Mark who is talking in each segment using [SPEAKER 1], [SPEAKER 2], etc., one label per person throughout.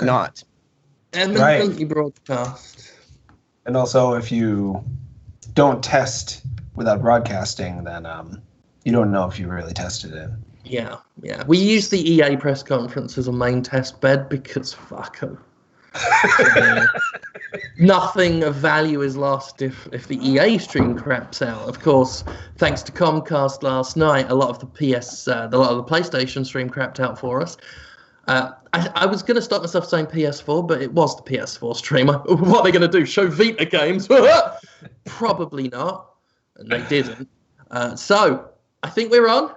[SPEAKER 1] not.
[SPEAKER 2] Eminently broadcast.
[SPEAKER 3] And also, if you don't test without broadcasting, then you don't know if you really tested it.
[SPEAKER 2] Yeah. We use the EA press conference as a main test bed because fuck 'em. Nothing of value is lost if the EA stream craps out. Of course, thanks to Comcast last night, a lot of the PlayStation stream crapped out for us. I was going to stop myself saying PS4, but it was the PS4 stream. What are they going to do? Show Vita games? Probably not, and they didn't. So I think we're on.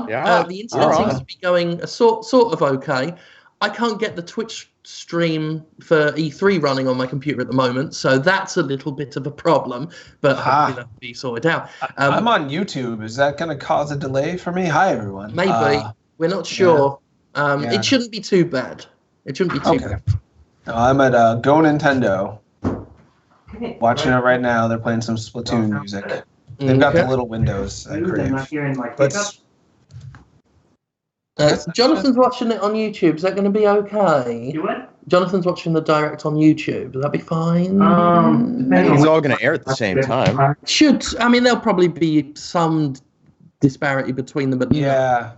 [SPEAKER 1] Yeah,
[SPEAKER 2] the internet seems to be going sort of okay. I can't get the Twitch stream for E3 running on my computer at the moment, so that's a little bit of a problem, but hopefully that'll be sorted out.
[SPEAKER 3] I'm on YouTube. Is that going to cause a delay for me? Hi, everyone.
[SPEAKER 2] Maybe. We're not sure. It shouldn't be too bad. Bad.
[SPEAKER 3] No, I'm at Go Nintendo. Watching it right now. They're playing some Splatoon music. They've got the little windows I crave.
[SPEAKER 2] Jonathan's watching it on YouTube. Is that going to be okay?
[SPEAKER 4] You what?
[SPEAKER 2] Jonathan's watching the direct on YouTube. Will that be fine?
[SPEAKER 1] It's all going to air at the same time.
[SPEAKER 2] There'll probably be some disparity between them, but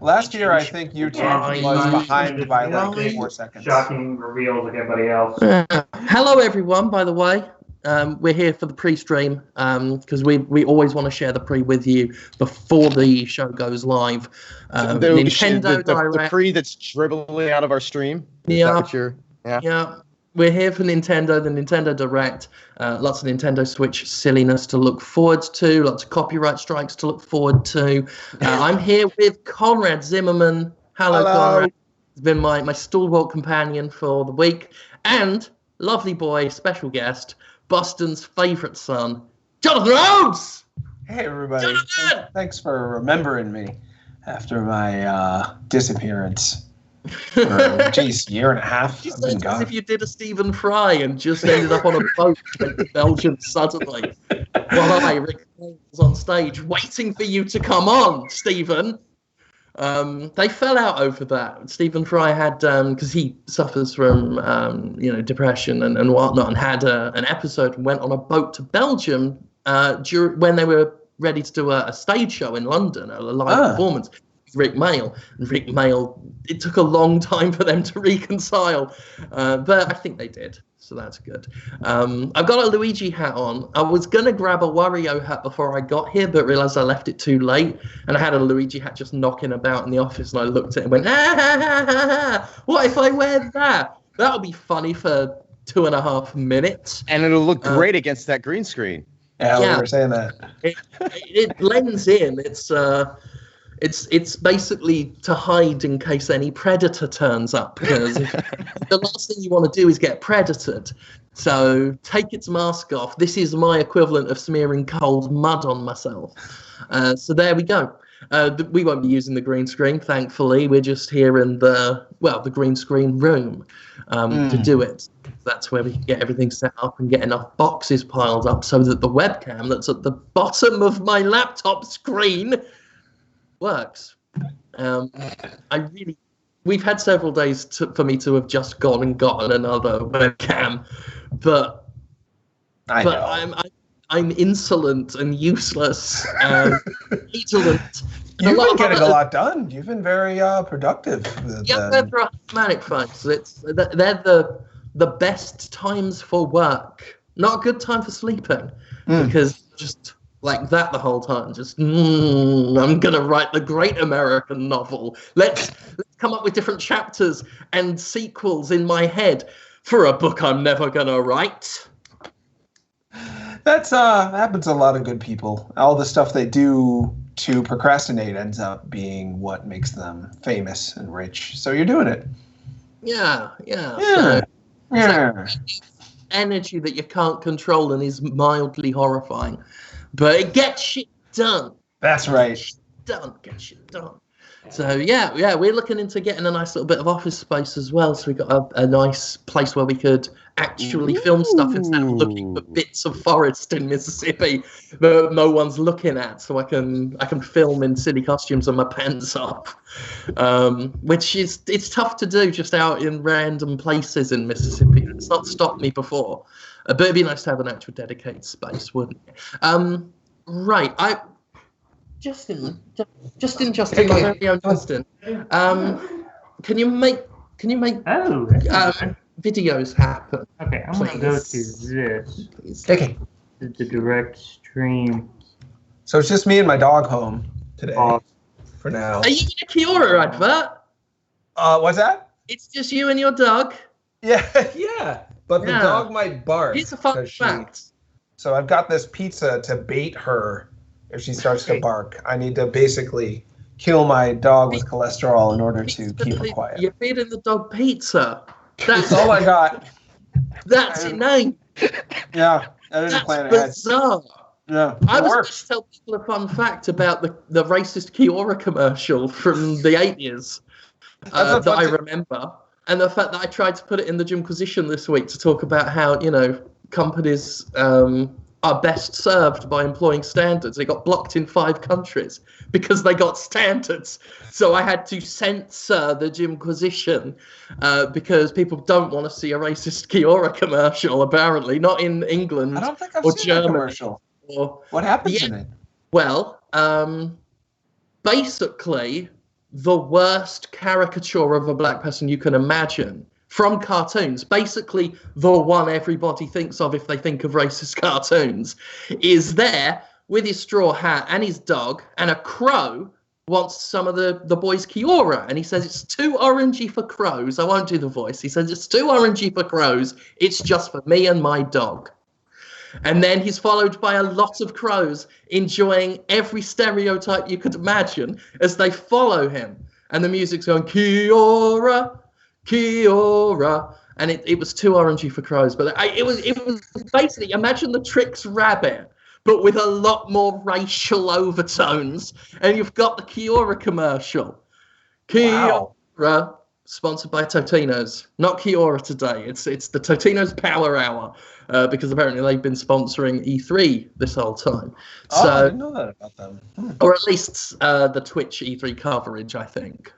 [SPEAKER 3] last year I think YouTube was behind by like 4 seconds.
[SPEAKER 4] Shocking reveals like everybody else.
[SPEAKER 2] Hello, everyone. By the way, we're here for the pre-stream because we always want to share the pre with you before the show goes live. Nintendo Direct.
[SPEAKER 1] The pre that's dribbling out of our stream.
[SPEAKER 2] Yeah. We're here for Nintendo, the Nintendo Direct. Lots of Nintendo Switch silliness to look forward to. Lots of copyright strikes to look forward to. I'm here with Conrad Zimmerman. Hello. Conrad. He's been my stalwart companion for the week. And lovely boy, special guest, Boston's favourite son, Jonathan Rhodes!
[SPEAKER 3] Hey, everybody.
[SPEAKER 2] Jonathan!
[SPEAKER 3] Thanks for remembering me after my disappearance. For, year and a half.
[SPEAKER 2] You sound as if you did a Stephen Fry and just ended up on a boat in Belgium suddenly. While Rick was on stage waiting for you to come on, Stephen. They fell out over that. Stephen Fry had, because he suffers from, depression and whatnot, and had an episode and went on a boat to Belgium when they were ready to do a stage show in London, a live performance. Rick Mail. And Rick Mail, it took a long time for them to reconcile, but I think they did, so that's good. I've got a Luigi hat on. I was going to grab a Wario hat before I got here, but realised I left it too late, and I had a Luigi hat just knocking about in the office, and I looked at it and went, what if I wear that? That'll be funny for 2.5 minutes.
[SPEAKER 1] And it'll look great against that green screen.
[SPEAKER 3] Yeah, we were saying that.
[SPEAKER 2] It blends in. It's basically to hide in case any predator turns up, because the last thing you want to do is get predated. So take its mask off. This is my equivalent of smearing cold mud on myself. So there we go. We won't be using the green screen, thankfully. We're just here in the green screen room to do it. That's where we can get everything set up and get enough boxes piled up so that the webcam that's at the bottom of my laptop screen works. We've had several days for me to have just gone and gotten another webcam, but I'm insolent and useless and petulant.
[SPEAKER 3] You've been getting a lot done. You've been very productive.
[SPEAKER 2] They're manic folks. They're the best times for work. Not a good time for sleeping because just like that the whole time. Just I'm gonna write the great American novel. Let's come up with different chapters and sequels in my head for a book I'm never gonna write.
[SPEAKER 3] That's happens to a lot of good people. All the stuff they do to procrastinate ends up being what makes them famous and rich. So you're doing it.
[SPEAKER 2] Yeah.
[SPEAKER 3] Yeah.
[SPEAKER 2] Energy that you can't control and is mildly horrifying, but it gets shit done.
[SPEAKER 3] That's right.
[SPEAKER 2] Get shit done. So yeah, we're looking into getting a nice little bit of office space as well. So we got a nice place where we could actually film stuff instead of looking for bits of forest in Mississippi that no one's looking at. So I can film in silly costumes and my pants off, which it's tough to do just out in random places in Mississippi. It's not stopped me before, but it'd be nice to have an actual dedicated space, wouldn't it? Right, Justin, Justin, can you make videos happen?
[SPEAKER 4] Okay, I'm
[SPEAKER 2] please?
[SPEAKER 4] gonna go to this.
[SPEAKER 3] Okay.
[SPEAKER 4] The direct stream.
[SPEAKER 3] So it's just me and my dog home today for now.
[SPEAKER 2] Are you in a Kiora advert?
[SPEAKER 3] What's that?
[SPEAKER 2] It's just you and your dog.
[SPEAKER 3] Yeah, yeah. But the dog might bark.
[SPEAKER 2] Here's a fun fact.
[SPEAKER 3] So I've got this pizza to bait her if she starts to bark. I need to basically kill my dog with cholesterol in order to keep her quiet.
[SPEAKER 2] You're feeding the dog pizza.
[SPEAKER 3] That's all I got.
[SPEAKER 2] That's inane.
[SPEAKER 3] Yeah, I didn't plan
[SPEAKER 2] That's
[SPEAKER 3] ahead.
[SPEAKER 2] bizarre.
[SPEAKER 3] Yeah,
[SPEAKER 2] I was going to tell people a fun fact about the racist Kiora commercial from the 80s that I remember. And the fact that I tried to put it in the Jimquisition this week to talk about how, companies are best served by employing standards. They got blocked in 5 countries because they got standards. So I had to censor the Jimquisition because people don't want to see a racist Kiora commercial, apparently. Not in England.
[SPEAKER 3] I don't think I've
[SPEAKER 2] or
[SPEAKER 3] seen
[SPEAKER 2] Germany.
[SPEAKER 3] a commercial. What happens in it?
[SPEAKER 2] Well, basically, the worst caricature of a black person you can imagine from cartoons, basically the one everybody thinks of if they think of racist cartoons, is there with his straw hat and his dog, and a crow wants some of the boys' Kiora, and he says it's too orangey for crows. I won't do the voice. He says it's too orangey for crows. It's just for me and my dog. And then he's followed by a lot of crows enjoying every stereotype you could imagine as they follow him. And the music's going, Kiora, Kiora. And it was too orangey for crows. But it was basically, imagine the Trix Rabbit, but with a lot more racial overtones. And you've got the Kiora commercial. Kiora. Wow. Sponsored by Totino's. Not Kiora today. It's the Totino's Power Hour. Because apparently they've been sponsoring E3 this whole time. So,
[SPEAKER 3] I didn't know that about them.
[SPEAKER 2] Or at least the Twitch E3 coverage, I think.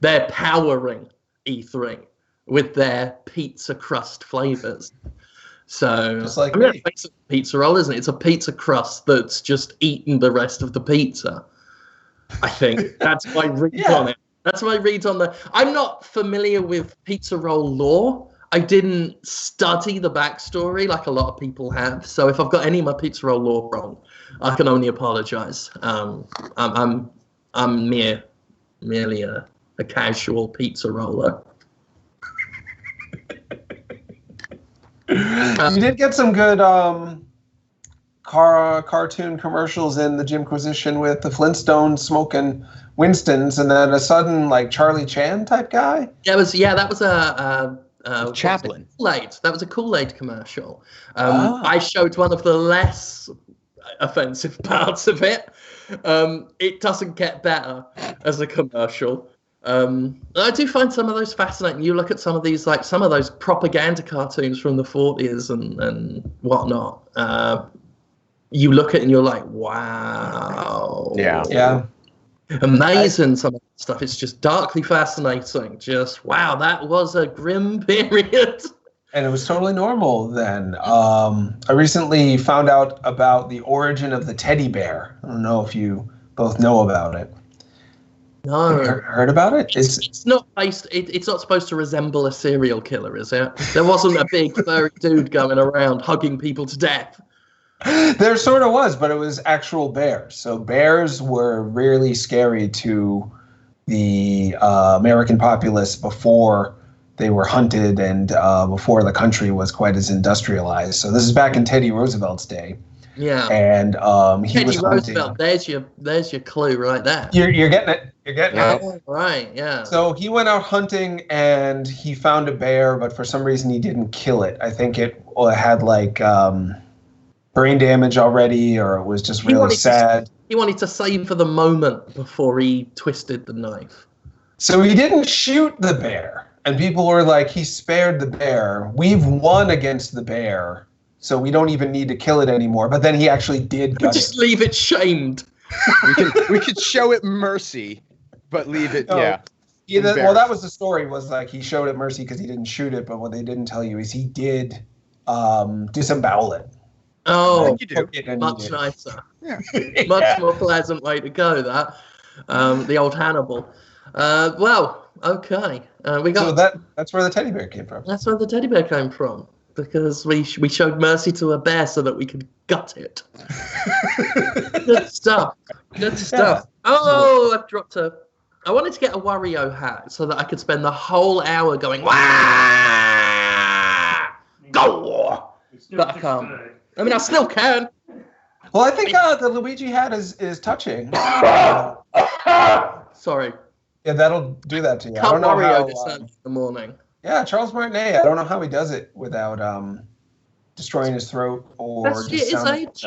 [SPEAKER 2] They're powering E3 with their pizza crust flavors. So,
[SPEAKER 3] just like
[SPEAKER 2] it's a pizza roll, isn't it? It's a pizza crust that's just eaten the rest of the pizza. I think that's my read on it. That's my read on I'm not familiar with pizza roll lore. I didn't study the backstory like a lot of people have. So if I've got any of my pizza roll lore wrong, I can only apologize. I'm merely a casual pizza roller.
[SPEAKER 3] You did get some good cartoon commercials in the Jimquisition with the Flintstones smoking Winstons, and then a sudden like Charlie Chan type guy.
[SPEAKER 2] That was a
[SPEAKER 1] Chaplin.
[SPEAKER 2] Kool-Aid. That was a Kool-Aid commercial. I showed one of the less offensive parts of it. It doesn't get better as a commercial. I do find some of those fascinating. You look at some of these, like some of those propaganda cartoons from the 40s and whatnot. You look at it and you're like, wow.
[SPEAKER 3] Yeah.
[SPEAKER 2] Amazing, some of that stuff. It's just darkly fascinating. Just, wow, that was a grim period.
[SPEAKER 3] And it was totally normal then. I recently found out about the origin of the teddy bear. I don't know if you both know about it.
[SPEAKER 2] No.
[SPEAKER 3] Heard about it?
[SPEAKER 2] It's not based. It's not supposed to resemble a serial killer, is it? There wasn't a big furry dude going around hugging people to death.
[SPEAKER 3] There sort of was, but it was actual bears. So bears were really scary to the American populace before they were hunted and before the country was quite as industrialized. So this is back in Teddy Roosevelt's day.
[SPEAKER 2] Yeah.
[SPEAKER 3] And he
[SPEAKER 2] Teddy
[SPEAKER 3] was
[SPEAKER 2] Roosevelt.
[SPEAKER 3] hunting.
[SPEAKER 2] There's your clue right there.
[SPEAKER 3] You're getting it. You're getting it.
[SPEAKER 2] Oh, right. Yeah.
[SPEAKER 3] So he went out hunting and he found a bear, but for some reason he didn't kill it. I think it had like brain damage already, or it was just really sad.
[SPEAKER 2] He wanted to savor the moment before he twisted the knife.
[SPEAKER 3] So he didn't shoot the bear. And people were like, he spared the bear. We've won against the bear, so we don't even need to kill it anymore. But then he actually did gut
[SPEAKER 2] Just
[SPEAKER 3] it.
[SPEAKER 2] leave it shamed.
[SPEAKER 1] We could show it mercy, but leave it, yeah.
[SPEAKER 3] Well, that was the story, was like he showed it mercy because he didn't shoot it, but what they didn't tell you is he did disembowel it.
[SPEAKER 2] Oh,
[SPEAKER 1] Like you do.
[SPEAKER 2] much nicer.
[SPEAKER 1] Yeah.
[SPEAKER 2] Much more pleasant way to go, that. The old Hannibal. Well, okay. We got.
[SPEAKER 3] So that's where the teddy bear came from.
[SPEAKER 2] That's where the teddy bear came from. Because we showed mercy to a bear so that we could gut it. Good stuff. Good stuff. Oh, I've dropped a... I wanted to get a Wario hat so that I could spend the whole hour going, wah! Go! But I can't. I mean, I still can.
[SPEAKER 3] Well, I think the Luigi hat is touching.
[SPEAKER 2] Sorry.
[SPEAKER 3] Yeah, that'll do that to you. I
[SPEAKER 2] Can't
[SPEAKER 3] don't know
[SPEAKER 2] Wario
[SPEAKER 3] how,
[SPEAKER 2] this early in the morning.
[SPEAKER 3] Yeah, Charles Martinet. I don't know how he does it without destroying his throat or
[SPEAKER 2] That's
[SPEAKER 3] just
[SPEAKER 2] his
[SPEAKER 3] sounding
[SPEAKER 2] age.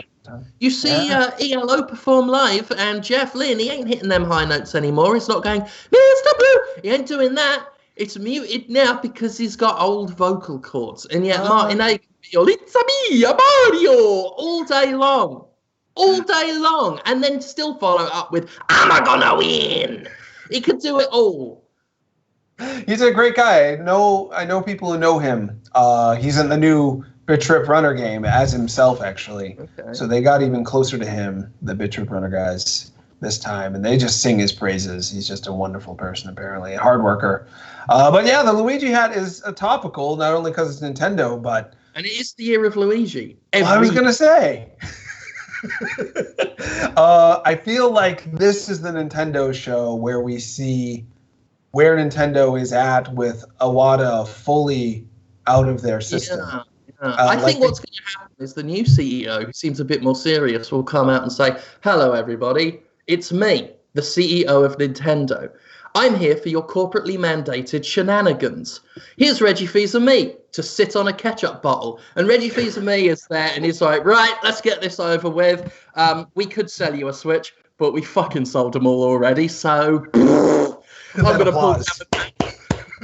[SPEAKER 2] You see ELO perform live, and Jeff Lynne, he ain't hitting them high notes anymore. He's not going, Mr. Blue. He ain't doing that. It's muted now because he's got old vocal cords. And yet Martinet can be all, it's me, Mario, all day long. All day long. And then still follow up with, I'm gonna win. He could do it all.
[SPEAKER 3] He's a great guy. I know people who know him. He's in the new Bit Trip Runner game as himself, actually.
[SPEAKER 2] Okay.
[SPEAKER 3] So they got even closer to him, the Bit Trip Runner guys, this time, and they just sing his praises. He's just a wonderful person, apparently, a hard worker. But yeah, the Luigi hat is a topical, not only because it's Nintendo, but...
[SPEAKER 2] And it is the year of Luigi.
[SPEAKER 3] I was going to say... I feel like this is the Nintendo show where we see where Nintendo is at with Iwata fully out of their system.
[SPEAKER 2] Yeah. I think what's going to happen is the new CEO, who seems a bit more serious, will come out and say, hello, everybody. It's me, the CEO of Nintendo. I'm here for your corporately mandated shenanigans. Here's Reggie Fils-Aimé to sit on a ketchup bottle. And Reggie Fils-Aimé is there, and he's like, right, let's get this over with. We could sell you a Switch, but we fucking sold them all already. So I'm going to pull down the tank,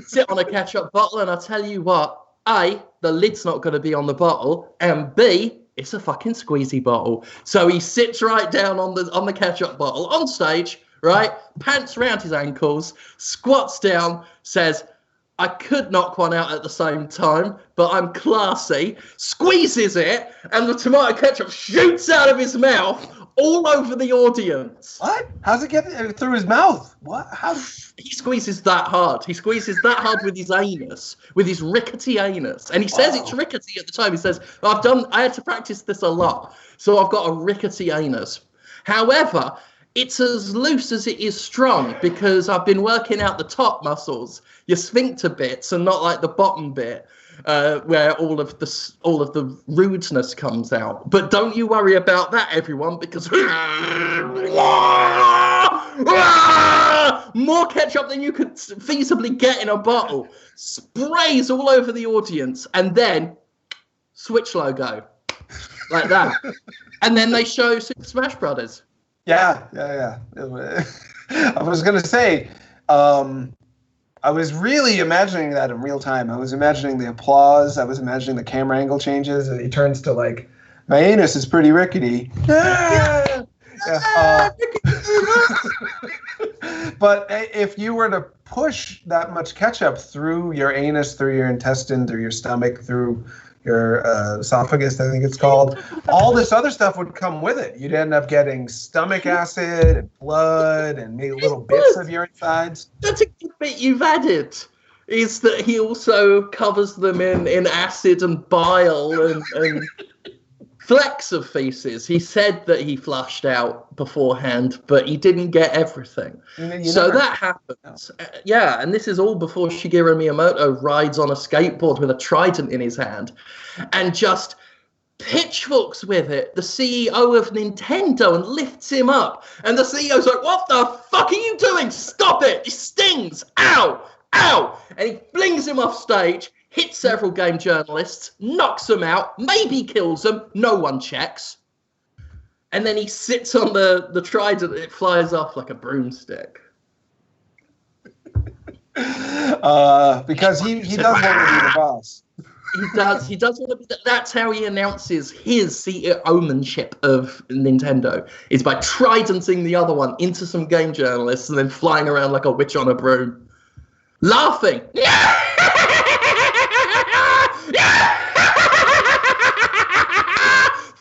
[SPEAKER 2] sit on a ketchup bottle, and I'll tell you what. A, the lid's not going to be on the bottle, and B, it's a fucking squeezy bottle. So he sits right down on the ketchup bottle on stage, right? Pants round his ankles, squats down, says, I could knock one out at the same time, but I'm classy, squeezes it, and the tomato ketchup shoots out of his mouth all over the audience.
[SPEAKER 3] What? How's it get through his mouth? What? How?
[SPEAKER 2] He squeezes that hard. He squeezes that hard with his anus, with his rickety anus. And he says it's rickety at the time. He says, I had to practice this a lot, so I've got a rickety anus. However, it's as loose as it is strong because I've been working out the top muscles, your sphincter bits, and not like the bottom bit. Where all of the rudeness comes out. But don't you worry about that, everyone, because more ketchup than you could feasibly get in a bottle sprays all over the audience, and then Switch logo like that, and then they show Super Smash Brothers.
[SPEAKER 3] Yeah. I was gonna say. I was really imagining that in real time. I was imagining the applause. I was imagining the camera angle changes. And he turns to like, my anus is pretty rickety. But if you were to push that much ketchup through your anus, through your intestine, through your stomach, through your esophagus, I think it's called, all this other stuff would come with it. You'd end up getting stomach acid and blood and maybe little bits of your insides.
[SPEAKER 2] That's a good bit you've added, is that he also covers them in acid and bile and flecks of feces. He said that he flushed out beforehand, but he didn't get everything. That happens. Yeah, and this is all before Shigeru Miyamoto rides on a skateboard with a trident in his hand and just pitchforks with it the CEO of Nintendo and lifts him up. And the CEO's like, what the fuck are you doing? Stop it! It stings! Ow! Ow! And he flings him off stage, hits several game journalists, knocks them out, maybe kills them, no one checks. and then he sits on the trident and it flies off like a broomstick.
[SPEAKER 3] Because he does want to be the boss.
[SPEAKER 2] He does want to be. That's how he announces his CEOmanship of Nintendo, is by tridenting the other one into some game journalists and then flying around like a witch on a broom, laughing,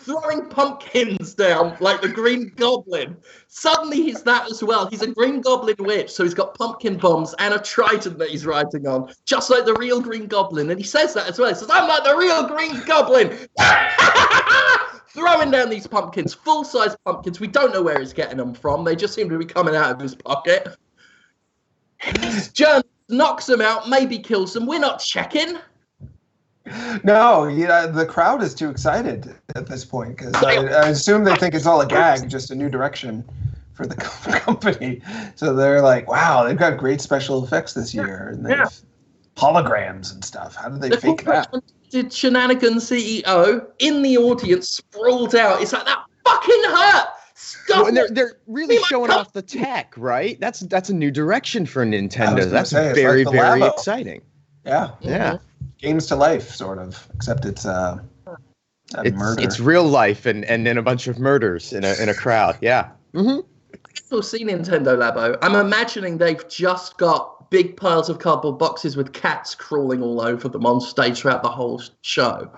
[SPEAKER 2] throwing pumpkins down like the Green Goblin. Suddenly he's that as well. He's a Green Goblin witch, so he's got pumpkin bombs and a trident that he's riding on, just like the real Green Goblin. And he says that as well. He says, I'm like the real Green Goblin. Throwing down these pumpkins, full-size pumpkins. We don't know where he's getting them from. They just seem to be coming out of his pocket. Journalist knocks them out, maybe kills them. We're not checking.
[SPEAKER 3] No, the crowd is too excited at this point because I assume they think it's all a gag, just a new direction for the company. So they're like, wow, they've got great special effects this year. And they've holograms and stuff. How did they fake that?
[SPEAKER 2] Did Shenanigans CEO in the audience sprawled out. It's like, that fucking hurt. Stop.
[SPEAKER 1] Well, and they're really showing off the tech, right? That's a new direction for Nintendo. That's very,
[SPEAKER 3] like
[SPEAKER 1] very
[SPEAKER 3] Labo.
[SPEAKER 1] Exciting.
[SPEAKER 3] Yeah.
[SPEAKER 1] Yeah.
[SPEAKER 3] Games to life, sort of, except it's murder.
[SPEAKER 1] It's real life and then a bunch of murders in a crowd. Yeah. Mm-hmm.
[SPEAKER 2] People see Nintendo Labo. I'm imagining they've just got big piles of cardboard boxes with cats crawling all over them on stage throughout the whole show.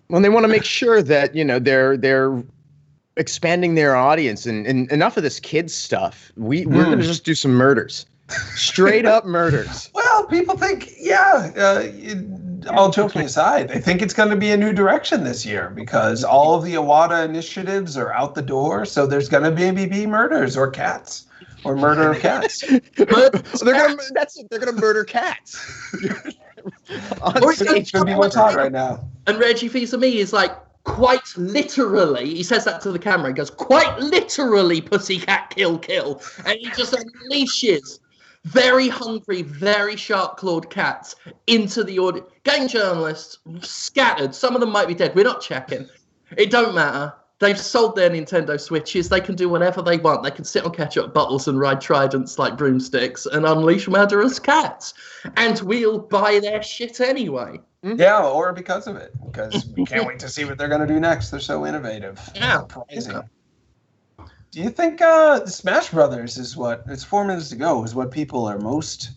[SPEAKER 1] Well, they want to make sure that they're expanding their audience and enough of this kids stuff. We're going to just do some murders. Straight up murders.
[SPEAKER 3] Well, people think, all joking aside, they think it's going to be a new direction this year because all of the Iwata initiatives are out the door. So there's going to be murders or cats or murder of cats.
[SPEAKER 1] They're gonna murder cats.
[SPEAKER 3] It should be what's hot right now.
[SPEAKER 2] And Reggie Fils-Aimé is like, quite literally, he says that to the camera. He goes, quite literally, pussycat, kill, kill. And he just unleashes very hungry, very sharp-clawed cats into the audience. Game journalists scattered. Some of them might be dead. We're not checking. It don't matter. They've sold their Nintendo Switches. They can do whatever they want. They can sit on ketchup bottles and ride tridents like broomsticks and unleash murderous cats. And we'll buy their shit anyway.
[SPEAKER 3] Yeah, or because of it. Because we can't wait to see what they're going to do next. They're so innovative.
[SPEAKER 2] Yeah.
[SPEAKER 3] Surprising. Yeah. Do you think Smash Brothers is it's 4 minutes to go, is what people are most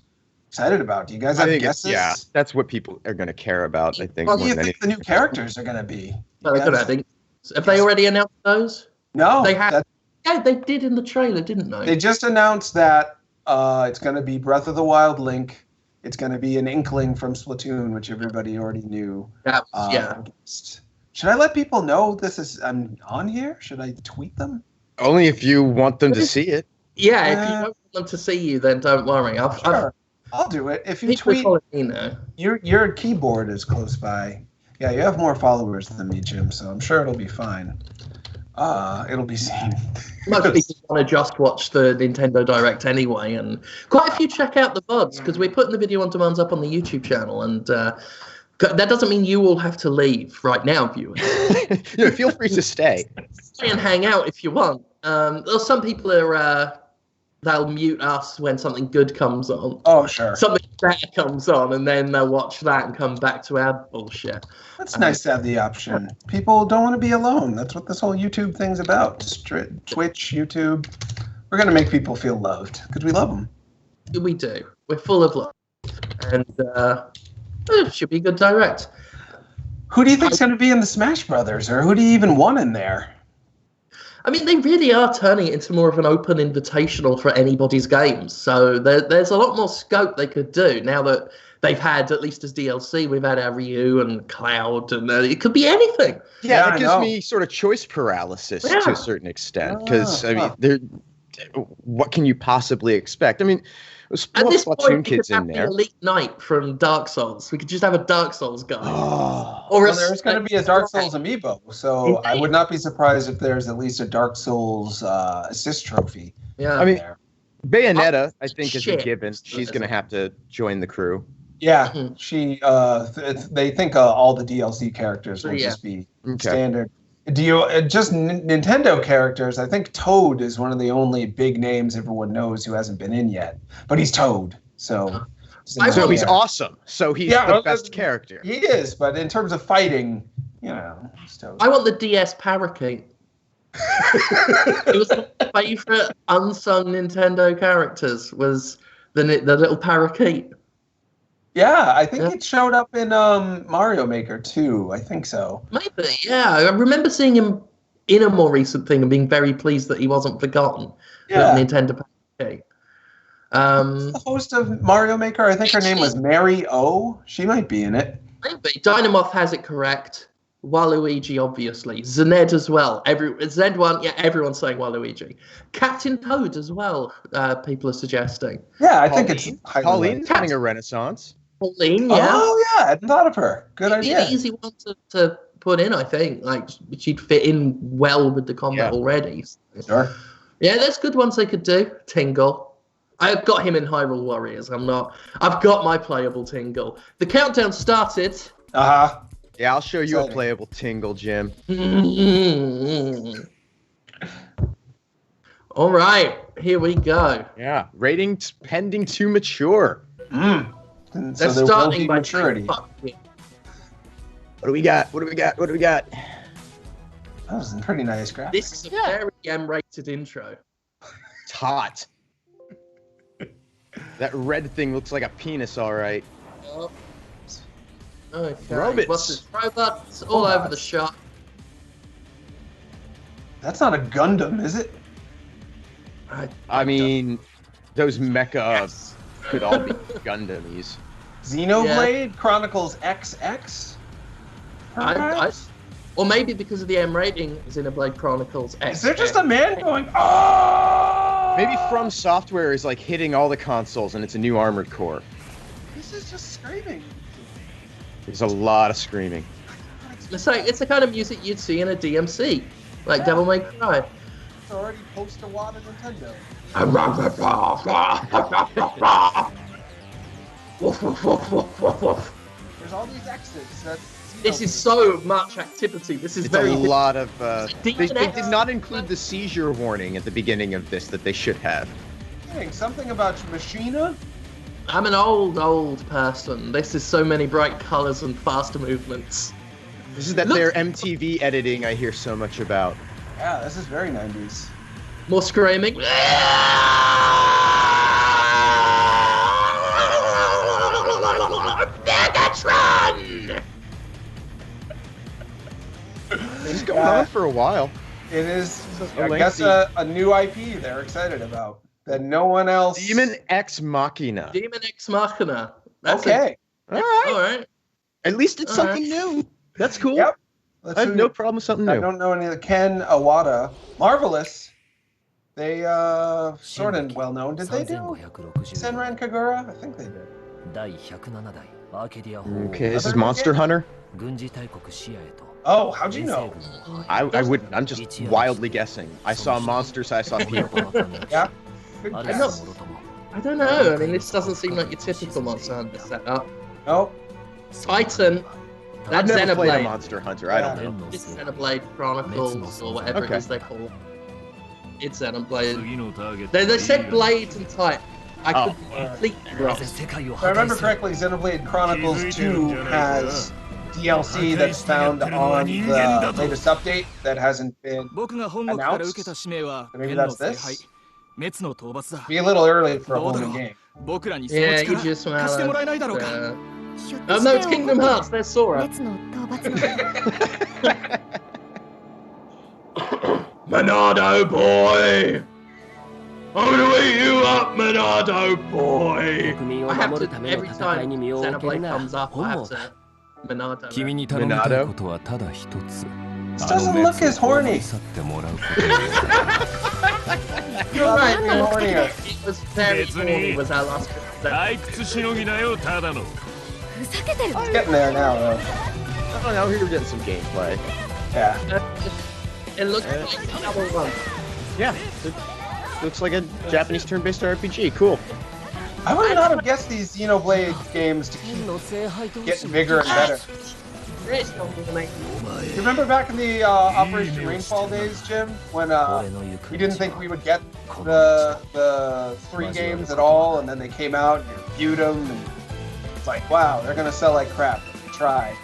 [SPEAKER 3] excited about? Do you guys have guesses?
[SPEAKER 1] Yeah, that's what people are going to care about, I think.
[SPEAKER 3] What do you think the new characters are going to be?
[SPEAKER 2] Have they already announced those?
[SPEAKER 3] No.
[SPEAKER 2] They have. Yeah, they did in the trailer, didn't they?
[SPEAKER 3] They just announced that it's going to be Breath of the Wild Link. It's going to be an Inkling from Splatoon, which everybody already knew. Should I let people know I'm on here? Should I tweet them?
[SPEAKER 1] Only if you want them to see it.
[SPEAKER 2] Yeah, if you don't want them to see you, then don't worry.
[SPEAKER 3] I'll do it. If you tweet, your keyboard is close by. Yeah, you have more followers than me, Jim, so I'm sure it'll be fine. It'll be seen.
[SPEAKER 2] Most people want to just watch the Nintendo Direct anyway, and quite a few check out the VODs because we're putting the video on demands up on the YouTube channel, and that doesn't mean you all have to leave right now, viewers.
[SPEAKER 1] Feel free to stay.
[SPEAKER 2] Stay and hang out if you want. Some people are they'll mute us when something good comes on.
[SPEAKER 3] Oh, sure.
[SPEAKER 2] Something better comes on, and then they'll watch that and come back to our bullshit.
[SPEAKER 3] That's nice to have the option. People don't want to be alone. That's what this whole YouTube thing's about. Twitch, YouTube. We're going to make people feel loved because we love them.
[SPEAKER 2] We do. We're full of love. And it should be a good Direct.
[SPEAKER 3] Who do you think's going to be in the Smash Brothers, or who do you even want in there?
[SPEAKER 2] I mean, they really are turning it into more of an open invitational for anybody's games. So there's a lot more scope they could do now that they've had, at least as DLC, we've had our Ryu and Cloud, and it could be anything.
[SPEAKER 1] Yeah, it gives me sort of choice paralysis to a certain extent. Because, what can you possibly expect? I mean,
[SPEAKER 2] at this point, we could
[SPEAKER 1] kids
[SPEAKER 2] have
[SPEAKER 1] in
[SPEAKER 2] the
[SPEAKER 1] there.
[SPEAKER 2] Elite Knight from Dark Souls. We could just have a Dark Souls guy.
[SPEAKER 3] There's going to be a Dark Souls amiibo, so I would not be surprised if there's at least a Dark Souls assist trophy.
[SPEAKER 2] Yeah,
[SPEAKER 1] I mean, Bayonetta, I think, is a given. She's going to have to join the crew.
[SPEAKER 3] Yeah, she. They think all the DLC characters will just be standard Do you just Nintendo characters? I think Toad is one of the only big names everyone knows who hasn't been in yet. But he's Toad, so.
[SPEAKER 1] So he's awesome. So he's the best character.
[SPEAKER 3] He is, but in terms of fighting, he's Toad.
[SPEAKER 2] I want the DS parakeet. It was my favorite unsung Nintendo characters. Was the little parakeet?
[SPEAKER 3] Yeah, I think it showed up in Mario Maker too. I think so.
[SPEAKER 2] Maybe, yeah. I remember seeing him in a more recent thing and being very pleased that he wasn't forgotten.
[SPEAKER 3] Yeah.
[SPEAKER 2] With Nintendo parakeet.
[SPEAKER 3] The host of Mario Maker, I think her name was Mary O. She might be in it.
[SPEAKER 2] Maybe. Dynamoth has it correct. Waluigi, obviously. Zaned as well. Z1, yeah, everyone's saying Waluigi. Captain Toad as well, people are suggesting.
[SPEAKER 3] Yeah, I think it's
[SPEAKER 1] Pauline's having a renaissance.
[SPEAKER 2] Pauline, yeah.
[SPEAKER 3] Oh, yeah, I hadn't thought of her. Good
[SPEAKER 2] It'd be
[SPEAKER 3] idea.
[SPEAKER 2] an easy one to put in, I think. Like, she'd fit in well with the combat already.
[SPEAKER 3] Sure.
[SPEAKER 2] Yeah, there's good ones they could do. Tingle. I've got him in Hyrule Warriors. I've got my playable Tingle. The countdown started.
[SPEAKER 3] Uh-huh.
[SPEAKER 1] Yeah, I'll show you a playable Tingle, Jim.
[SPEAKER 2] All right, here we go.
[SPEAKER 1] Yeah, ratings pending to mature.
[SPEAKER 3] So
[SPEAKER 2] they're starting by
[SPEAKER 3] maturity.
[SPEAKER 1] What do we got? What do we got? What do we got?
[SPEAKER 3] That was a pretty nice graphic.
[SPEAKER 2] This is a very M-rated intro.
[SPEAKER 1] It's hot. That red thing looks like a penis, all right.
[SPEAKER 2] Oh. Okay.
[SPEAKER 1] Robots.
[SPEAKER 2] What's this? Robots all over the shop.
[SPEAKER 3] That's not a Gundam, is it?
[SPEAKER 1] I mean, those mecha could all be Gundams.
[SPEAKER 3] Xenoblade Chronicles XX?
[SPEAKER 2] Or maybe because of the M rating, Xenoblade Chronicles X.
[SPEAKER 3] Is there just a man going, oh?
[SPEAKER 1] Maybe From Software is like hitting all the consoles and it's a new Armored Core.
[SPEAKER 3] This is just screaming.
[SPEAKER 1] There's a lot of screaming.
[SPEAKER 2] It's the kind of music you'd see in a DMC, like Devil May Cry.
[SPEAKER 3] It's already post-a-wad of Nintendo. There's all these X's.
[SPEAKER 2] This is so much activity. This is
[SPEAKER 1] it's
[SPEAKER 2] very
[SPEAKER 1] a lot of. They did not include the seizure warning at the beginning of this that they should have.
[SPEAKER 3] Something about Machina?
[SPEAKER 2] I'm an old person. This is so many bright colors and faster movements.
[SPEAKER 1] This is their MTV editing I hear so much about.
[SPEAKER 3] Yeah, this is very 90s.
[SPEAKER 2] More screaming. Megatron!
[SPEAKER 1] This is going on for a while.
[SPEAKER 3] It is, I guess, a new IP they're excited about that no one else.
[SPEAKER 1] Demon Ex Machina.
[SPEAKER 2] Demon Ex Machina. That's
[SPEAKER 3] okay.
[SPEAKER 1] All right.
[SPEAKER 2] All right.
[SPEAKER 1] At least it's something new. That's cool.
[SPEAKER 3] Yep.
[SPEAKER 1] I have no problem with something new.
[SPEAKER 3] I don't know any of the Ken Awada. Marvelous. They sort of well known. Did they do Senran Kagura? I think they did.
[SPEAKER 1] Okay, this is Monster Hunter.
[SPEAKER 3] Oh, how'd you know?
[SPEAKER 1] I wouldn't. I'm just wildly guessing. I saw monsters. I saw people.
[SPEAKER 3] Yeah.
[SPEAKER 2] I don't know. I mean, this doesn't seem like your typical Monster Hunter setup.
[SPEAKER 3] No.
[SPEAKER 2] Titan.
[SPEAKER 1] I've
[SPEAKER 2] That's
[SPEAKER 1] never played a
[SPEAKER 2] Xenoblade.
[SPEAKER 1] Monster Hunter. I don't know.
[SPEAKER 2] This is Xenoblade Chronicles or whatever it is they call it. It's Xenoblade. They said Blades and type. I could completely wrong.
[SPEAKER 3] If I remember correctly, Xenoblade Chronicles 2 has DLC that's found on the latest update that hasn't been announced. Maybe that's this. Be a little early for a whole new game.
[SPEAKER 2] Yeah, you just oh no, it's Kingdom Hearts. There's Sora. Monado boy! I'm gonna eat you up, Monado boy! I have to, every time Xenoblade comes up, I have to Monado.
[SPEAKER 3] This doesn't look as horny.
[SPEAKER 2] You're right, man.
[SPEAKER 3] Hornier.
[SPEAKER 2] It was very horny, was our last
[SPEAKER 3] It's getting there now, though.
[SPEAKER 1] I don't know. We're getting some gameplay.
[SPEAKER 3] Yeah.
[SPEAKER 2] It looks like another one.
[SPEAKER 1] Yeah. It looks like a Japanese turn-based RPG. Cool.
[SPEAKER 3] I would not have guessed these Xenoblade games to keep getting bigger and better.
[SPEAKER 2] It's not gonna make
[SPEAKER 3] You remember back in the Operation Rainfall days, Jim, when you didn't think we would get the 3 games at all, and then they came out and you reviewed them, and it's like, wow, they're gonna sell like crap. Try,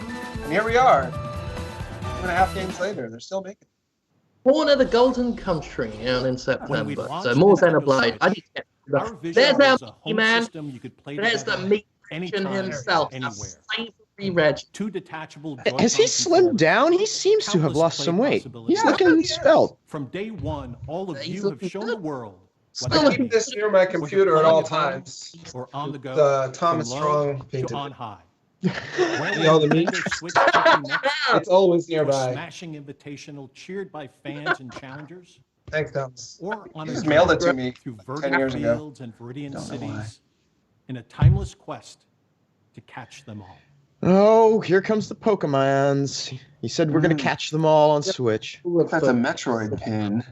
[SPEAKER 3] and here we are, 2.5 games later, they're still making.
[SPEAKER 2] Born of the Golden Country out in September. So more than a blade. I need to get there's our meaty man. There's the meat himself. Savory Reg.
[SPEAKER 5] Two detachable.
[SPEAKER 1] Has he slimmed down? He seems to have lost some weight. He's looking svelte.
[SPEAKER 5] From day one, all of you have shown the world.
[SPEAKER 3] I keep this near my computer at all times.
[SPEAKER 5] Or on the go.
[SPEAKER 3] The Thomas Strong painted.
[SPEAKER 5] On high.
[SPEAKER 3] All the meat. It's always nearby.
[SPEAKER 5] Smashing invitational cheered by fans and challengers.
[SPEAKER 3] Thanks, Thomas.
[SPEAKER 5] Or on
[SPEAKER 3] He just mailed it to me 10 years ago.
[SPEAKER 5] Fields and Viridian cities in a timeless quest to catch them all.
[SPEAKER 1] Oh, here comes the Pokemons. He said we're going to catch them all on Switch.
[SPEAKER 3] That's a Metroid pin.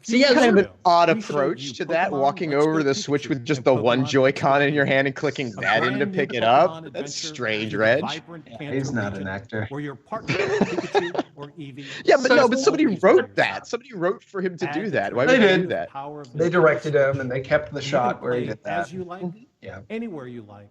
[SPEAKER 2] So yeah,
[SPEAKER 1] Kind of an odd approach to that, walking over the Switch with just the one Joy-Con in your hand and clicking that in to pick it up. That's strange, Reg.
[SPEAKER 3] Yeah, he's not an actor.
[SPEAKER 5] Or your partner, Pikachu or Eevee.
[SPEAKER 1] Yeah, but somebody wrote that. Somebody wrote for him to do that. Why would they do that?
[SPEAKER 3] They directed him, and they kept the shot where he did that.
[SPEAKER 5] As you like,
[SPEAKER 3] Yeah.
[SPEAKER 5] anywhere you like,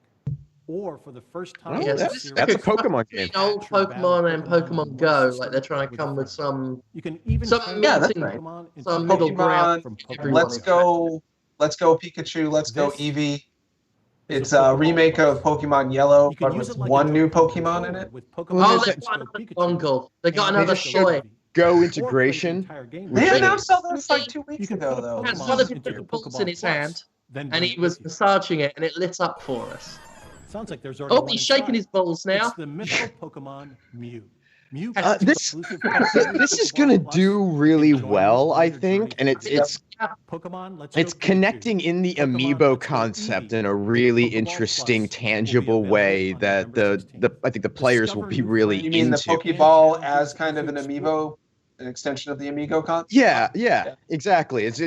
[SPEAKER 5] or for the first time.
[SPEAKER 1] Well, that's a Pokemon game.
[SPEAKER 2] Old Pokemon and Pokemon Go, like they're trying to come with some.
[SPEAKER 5] You can even
[SPEAKER 3] Yeah, that's right.
[SPEAKER 2] Some middle ground.
[SPEAKER 3] Let's go Pikachu, let's go Eevee. It's a remake of Pokemon Yellow, but with one new Pokemon in it.
[SPEAKER 2] Oh, they got another dongle. They got another toy.
[SPEAKER 1] Go integration.
[SPEAKER 3] They announced all this like 2 weeks ago, though.
[SPEAKER 2] Has one of the pulse in his hand, and he was massaging it, and it lit up for us.
[SPEAKER 5] Sounds like there's already
[SPEAKER 2] He's shaking his balls now.
[SPEAKER 5] It's the mythical Pokemon Mew. Mew
[SPEAKER 1] This is gonna do really well, I think, and it's connecting in the amiibo concept in a really interesting, tangible way that I think the players will be really into.
[SPEAKER 3] You mean the Pokeball as kind of an amiibo? An extension of the Amigo concept?
[SPEAKER 1] Yeah, exactly. It's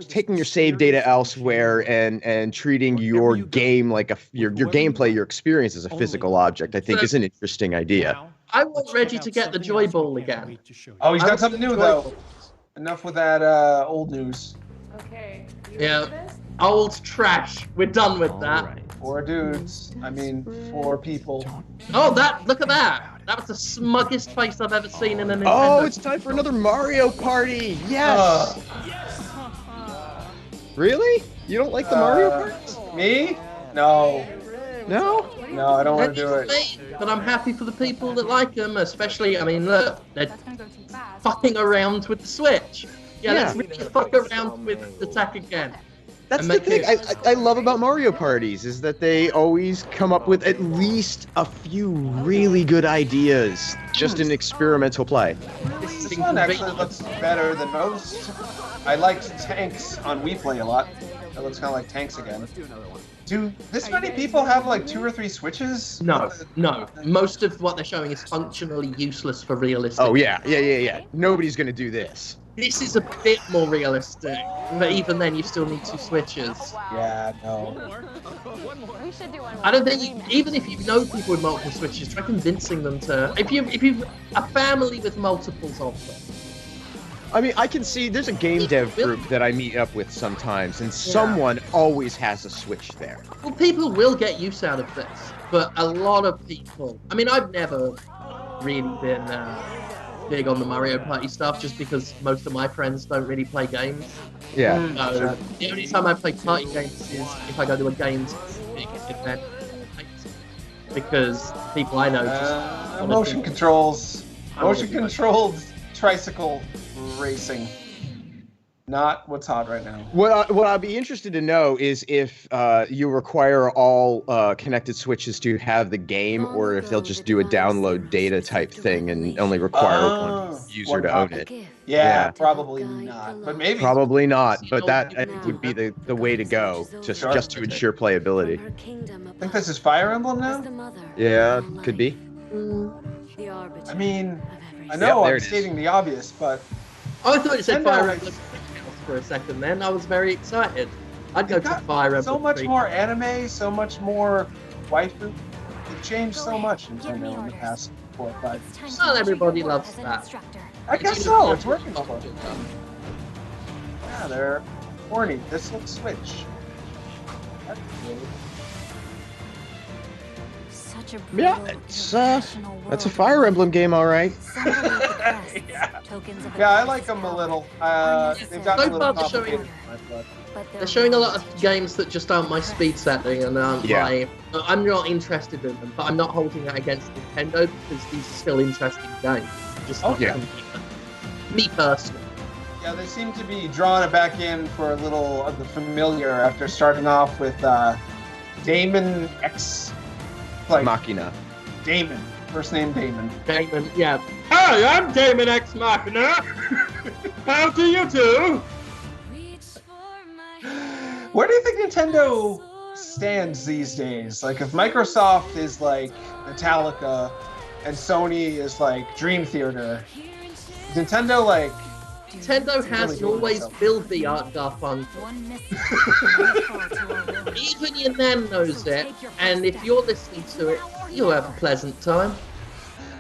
[SPEAKER 1] taking your save data elsewhere and treating your game like your gameplay, your experience as a physical object. I think is an interesting idea.
[SPEAKER 2] I want Reggie to get the Joy Ball again.
[SPEAKER 3] Oh, he's got something new though. Enough with that old news.
[SPEAKER 6] Okay.
[SPEAKER 2] Yeah, old trash. We're done with that.
[SPEAKER 1] Right.
[SPEAKER 3] 4 dudes. I mean, 4 people.
[SPEAKER 2] Oh, look at that. That was the smuggest face I've ever seen in a Nintendo.
[SPEAKER 1] Oh, it's time for another Mario Party. Yes. Really? You don't like the Mario Parties?
[SPEAKER 3] Me? No.
[SPEAKER 1] No?
[SPEAKER 3] No, I don't want to do it.
[SPEAKER 2] But I'm happy for the people that like them, especially, I mean, look, they're fucking around with the Switch. Yeah, let's really fuck around with the tech again.
[SPEAKER 1] That's the thing I love about Mario Parties is that they always come up with at least a few really good ideas just in experimental play.
[SPEAKER 3] This one actually looks better than most. I liked Tanks on Wii Play a lot. It looks kind of like Tanks again. Do this many people have like 2 or 3 Switches?
[SPEAKER 2] No. Most of what they're showing is functionally useless for realistic.
[SPEAKER 1] Oh yeah. Nobody's gonna do this.
[SPEAKER 2] This is a bit more realistic, but even then you still need 2 Switches.
[SPEAKER 3] Yeah, no.
[SPEAKER 6] We should do one.
[SPEAKER 2] I don't think even if you know people with multiple Switches, try convincing them to. If you a family with multiples of them.
[SPEAKER 1] I mean, I can see there's a game dev group that I meet up with sometimes, and someone always has a Switch there.
[SPEAKER 2] Well, people will get use out of this, but a lot of people. I mean, I've never really been big on the Mario Party stuff, just because most of my friends don't really play games.
[SPEAKER 1] Yeah.
[SPEAKER 2] So the only time I play party games is if I go to a games event, because people I know just
[SPEAKER 3] motion controlled tricycle racing. Not what's hot right now.
[SPEAKER 1] What I'd be interested to know is if you require all connected Switches to have the game, or if they'll just do a download data type thing and only require one user to own it.
[SPEAKER 3] Yeah, probably not. But maybe.
[SPEAKER 1] Probably not, but that I think would be the way to go, just to ensure playability.
[SPEAKER 3] I think this is Fire Emblem now?
[SPEAKER 1] Yeah, could be.
[SPEAKER 3] I mean, I know I'm stating the obvious, but...
[SPEAKER 2] Oh, I thought it said Fire Emblem for a second then. I was very excited. I'd go to Fire Emblem.
[SPEAKER 3] So much more anime, so much more waifu. changed so much, Nintendo, in the past 4 or 5 years.
[SPEAKER 2] Not everybody loves that.
[SPEAKER 3] I guess so. It's working for them. Yeah, they're horny. This looks Switch. That's cool.
[SPEAKER 1] Yeah, it's that's a Fire Emblem game, all right.
[SPEAKER 3] Yeah, I like them a little. They've gotten a little
[SPEAKER 2] So far,
[SPEAKER 3] complicated.
[SPEAKER 2] They're showing a lot of games that just aren't my speed setting, and I'm not interested in them. But I'm not holding that against Nintendo because these are still interesting games. Just not me personally.
[SPEAKER 3] Yeah, they seem to be drawing it back in for a little of the familiar after starting off with Damon X.
[SPEAKER 1] Machina.
[SPEAKER 3] Damon. First name Damon.
[SPEAKER 2] Damon, yeah. Hi, I'm Damon X Machina. How do you do?
[SPEAKER 3] Where do you think Nintendo stands these days? Like, if Microsoft is like Metallica and Sony is like Dream Theater, Nintendo like...
[SPEAKER 2] Nintendo has always built the Art Garfunkel. Even your nan knows it, and if you're listening to it, you'll have a pleasant time.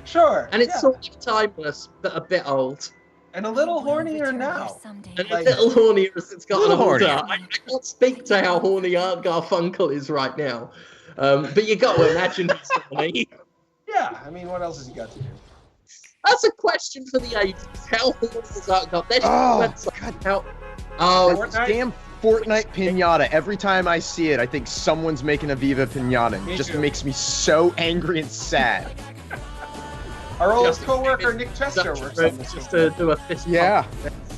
[SPEAKER 3] Sure.
[SPEAKER 2] And it's sort of timeless, but a bit old.
[SPEAKER 3] And a little hornier now.
[SPEAKER 2] And a little hornier as it's gotten older. I can't speak to how horny Art Garfunkel is right now. But you got to imagine he's horny.
[SPEAKER 3] Yeah, I mean, what else has he got to do?
[SPEAKER 2] That's a question for the ages. How horny is Art Garfunkel?
[SPEAKER 1] That damn Fortnite pinata. Every time I see it, I think someone's making a Viva pinata. It just makes me so angry and sad.
[SPEAKER 3] Our old co-worker Nick Chester works on this.
[SPEAKER 2] Just to do a fist
[SPEAKER 1] pump.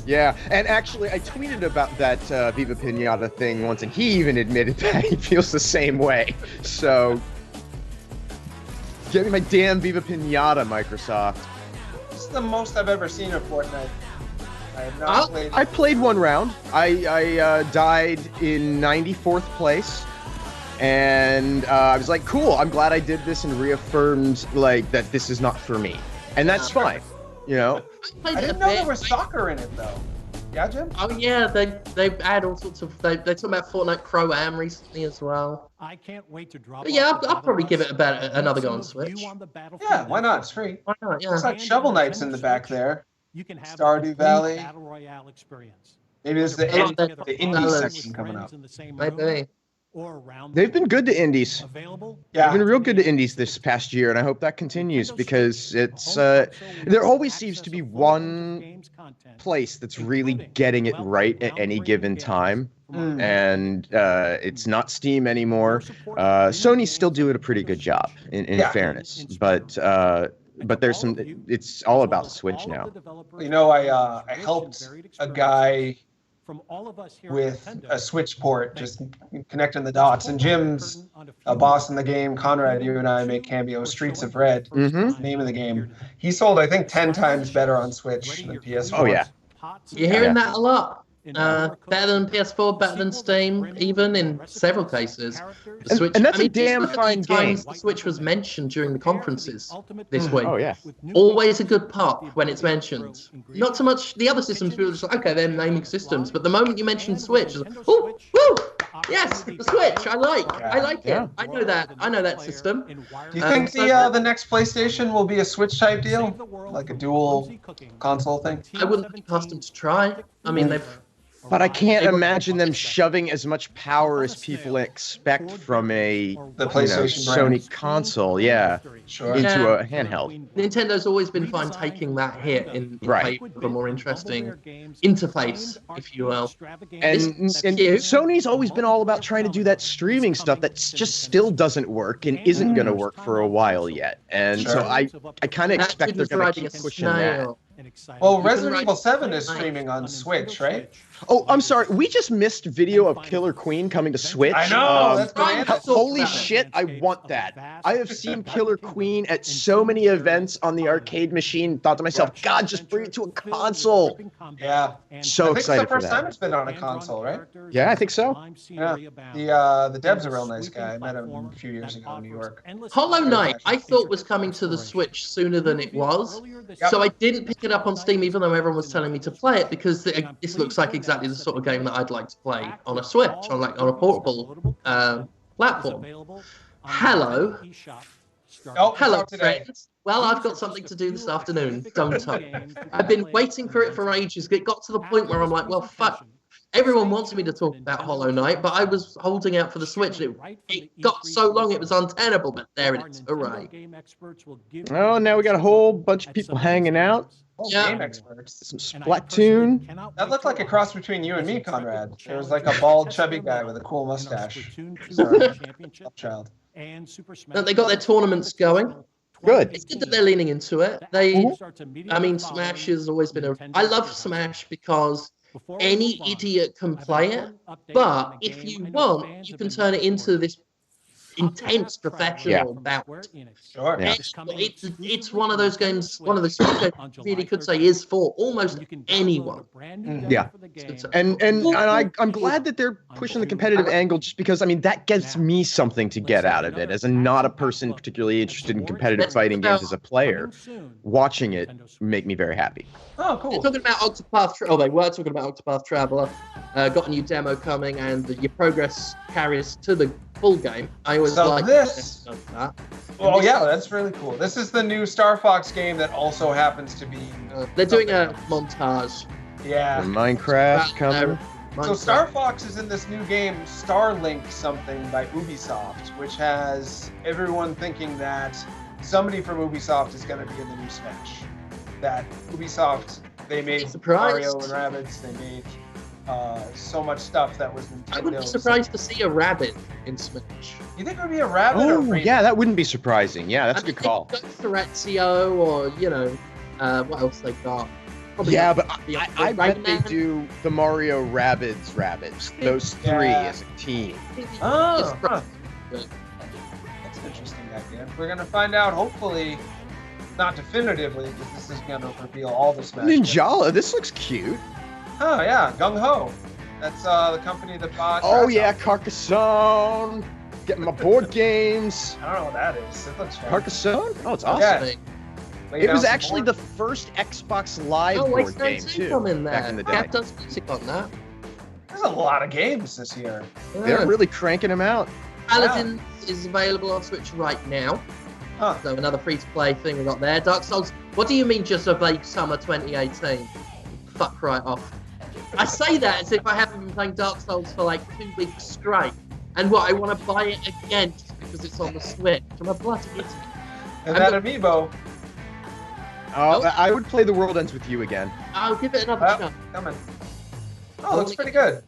[SPEAKER 1] Yeah. And actually, I tweeted about that Viva pinata thing once, and he even admitted that he feels the same way. So, get me my damn Viva pinata, Microsoft.
[SPEAKER 3] This is the most I've ever seen of Fortnite. I have not played.
[SPEAKER 1] I played one round. I died in 94th place. And I was like, cool, I'm glad I did this and reaffirmed, like, that this is not for me. And that's fine, you know?
[SPEAKER 3] I didn't know there was soccer in it, though. Yeah, Jim?
[SPEAKER 2] Oh, yeah, they add all sorts of... They talk about Fortnite Pro-Am recently as well.
[SPEAKER 5] I can't wait to drop.
[SPEAKER 2] But yeah, I'll probably give it another go on Switch.
[SPEAKER 3] Yeah, why not? It's free.
[SPEAKER 2] Why not, yeah.
[SPEAKER 3] It's like Shovel Knight's in the back there.
[SPEAKER 5] You can have
[SPEAKER 3] Stardew Valley.
[SPEAKER 5] Battle Royale experience.
[SPEAKER 3] Maybe there's the indie section coming up.
[SPEAKER 2] Maybe.
[SPEAKER 1] They've been good to indies. They've been real good to indies this past year, and I hope that continues because it's there always seems to be one place that's really getting it right at any given time, and it's not Steam anymore. Sony's still doing a pretty good job, in fairness, but there's some. It's all about Switch now.
[SPEAKER 3] You know, I helped a guy with a Switch port, just connecting the dots. And Jim's a boss in the game. Conrad, you and I make cameos. Streets of Red, name of the game. He sold, I think, 10 times better on Switch than PS4.
[SPEAKER 1] Oh yeah,
[SPEAKER 2] you're hearing that a lot. Better than PS4, better than Steam, even in several cases. The Switch,
[SPEAKER 1] and that's a damn fine game.
[SPEAKER 2] The Switch was mentioned during the conferences this week.
[SPEAKER 1] Oh yeah,
[SPEAKER 2] always a good pop when it's mentioned. Not so much the other systems. People are just like, okay, they're naming systems, but the moment you mention Switch, it's like, oh, woo, yes, the Switch. I like it. I know that system.
[SPEAKER 3] Do you think the next PlayStation will be a Switch type deal, like a dual console thing?
[SPEAKER 2] I wouldn't be past them to try. I mean, they've.
[SPEAKER 1] But I can't imagine them shoving as much power as people expect from the PlayStation Sony console, into a handheld.
[SPEAKER 2] Nintendo's always been fine taking that hit in favor of a more interesting interface, if you will.
[SPEAKER 1] And Sony's always been all about trying to do that streaming stuff that just still doesn't work and isn't going to work for a while yet. And so I kind of expect they're going to keep pushing that.
[SPEAKER 3] Well, Resident Evil 7 is streaming on Switch, right?
[SPEAKER 1] Oh, I'm sorry. We just missed video of Killer Queen coming to Switch.
[SPEAKER 3] I know. That's bananas.
[SPEAKER 1] Holy shit, I want that. I have seen Killer Queen at so many events on the arcade machine. Thought to myself, God, just bring it to a console.
[SPEAKER 3] Yeah.
[SPEAKER 1] So excited for that.
[SPEAKER 3] It's the first time it's been on a console, right?
[SPEAKER 1] Yeah, I think so.
[SPEAKER 3] Yeah. The dev's a real nice guy. I met him a few years ago in New York.
[SPEAKER 2] Hollow Knight, I thought was coming to the Switch sooner than it was. So I didn't pick it up on Steam, even though everyone was telling me to play it, because this looks like exactly the sort of game that I'd like to play on a Switch, on a portable platform. Hello.
[SPEAKER 3] Oh,
[SPEAKER 2] Hello,
[SPEAKER 3] today.
[SPEAKER 2] friends. Well, I've got something to do this afternoon, don't I? I've been waiting for it for ages. It got to the point where I'm like, well, fuck. Everyone wants me to talk about Hollow Knight, but I was holding out for the Switch. It got so long it was untenable, but there it is. Hooray.
[SPEAKER 1] Oh, now we got a whole bunch of people hanging out.
[SPEAKER 3] Oh,
[SPEAKER 2] Yeah.
[SPEAKER 3] game experts.
[SPEAKER 1] Some Splatoon.
[SPEAKER 3] That looked like a cross between you and me, Conrad. There was like a bald, chubby guy with a cool mustache. Sorry, child.
[SPEAKER 2] No, they got their tournaments going.
[SPEAKER 1] Good.
[SPEAKER 2] It's good that they're leaning into it. I mean, Smash has always been I love Smash because any idiot can play it, but if you want, you can turn it into this intense professional bout.
[SPEAKER 3] Sure.
[SPEAKER 1] Yeah.
[SPEAKER 2] It's one of those games, one of those games you really could say is for almost anyone.
[SPEAKER 1] Yeah. And I'm glad that they're pushing the competitive angle, just because, I mean, that gives me something to get out of it as a not a person particularly interested in competitive fighting games as a player. Watching it make me very happy.
[SPEAKER 3] Oh,
[SPEAKER 2] They're
[SPEAKER 3] cool.
[SPEAKER 2] talking about they were talking about Octopath Traveler. Got a new demo coming, and your progress carries to the full game. I always
[SPEAKER 3] So
[SPEAKER 2] like
[SPEAKER 3] this-
[SPEAKER 2] that.
[SPEAKER 3] Oh, yeah, that's really cool. This is the new Star Fox game that also happens to be.
[SPEAKER 2] They're doing a montage.
[SPEAKER 3] Yeah.
[SPEAKER 1] Minecraft coming.
[SPEAKER 3] So Star Fox is in this new game, Starlink something by Ubisoft, which has everyone thinking that somebody from Ubisoft is going to be in the new Smash. That Ubisoft, they made
[SPEAKER 2] Surprised.
[SPEAKER 3] Mario and Rabbids, they made so much stuff that was
[SPEAKER 2] I would be
[SPEAKER 3] Nintendo's.
[SPEAKER 2] surprised to see a rabbit in Smash.
[SPEAKER 3] You think it would be a rabbit or
[SPEAKER 1] Oh,
[SPEAKER 3] rainbow?
[SPEAKER 1] yeah, that wouldn't be surprising. Yeah, that's a good call.
[SPEAKER 2] Got Terezio, or what else they got? Probably
[SPEAKER 1] Yeah,
[SPEAKER 2] got
[SPEAKER 1] but
[SPEAKER 2] the
[SPEAKER 1] I bet they
[SPEAKER 2] Rayman.
[SPEAKER 1] do the Mario Rabbids. Those three
[SPEAKER 3] Yeah.
[SPEAKER 1] as a team.
[SPEAKER 3] Oh,
[SPEAKER 2] It's
[SPEAKER 3] huh. That's an interesting idea. We're going to find out, hopefully, not definitively, because this is going to reveal all the Smash.
[SPEAKER 1] Ninjala, this looks cute.
[SPEAKER 3] Oh, yeah, Gung Ho. That's the company that bought.
[SPEAKER 1] Oh
[SPEAKER 3] Grasshopper.
[SPEAKER 1] yeah, Carcassonne. Getting my board games.
[SPEAKER 3] I don't know what that is. It looks fun.
[SPEAKER 1] Carcassone? Oh, it's awesome.
[SPEAKER 3] Yeah. Lay
[SPEAKER 1] It
[SPEAKER 3] down
[SPEAKER 1] was
[SPEAKER 3] some
[SPEAKER 1] actually
[SPEAKER 3] board.
[SPEAKER 1] the first Xbox Live
[SPEAKER 2] Oh,
[SPEAKER 1] board
[SPEAKER 2] Wasteland
[SPEAKER 1] game
[SPEAKER 2] 2
[SPEAKER 1] too,
[SPEAKER 2] come in there.
[SPEAKER 1] back in the day.
[SPEAKER 2] Gap does music on that.
[SPEAKER 3] There's a lot of games this year.
[SPEAKER 1] They're really cranking them out.
[SPEAKER 2] Paladin is available on Switch right now.
[SPEAKER 3] Huh.
[SPEAKER 2] So another free-to-play thing we got there. Dark Souls. What do you mean just a vague summer 2018? Fuck right off. I say that as if I haven't been playing Dark Souls for like 2 weeks straight. And what, I want to buy it again just because it's on the Switch. I'm a bloody idiot.
[SPEAKER 3] And
[SPEAKER 2] I'm
[SPEAKER 3] that amiibo.
[SPEAKER 1] Oh,
[SPEAKER 2] Nope.
[SPEAKER 1] I would play The World Ends With You again.
[SPEAKER 2] I'll give it another
[SPEAKER 3] Well,
[SPEAKER 2] chance.
[SPEAKER 3] coming. Oh, looks pretty good.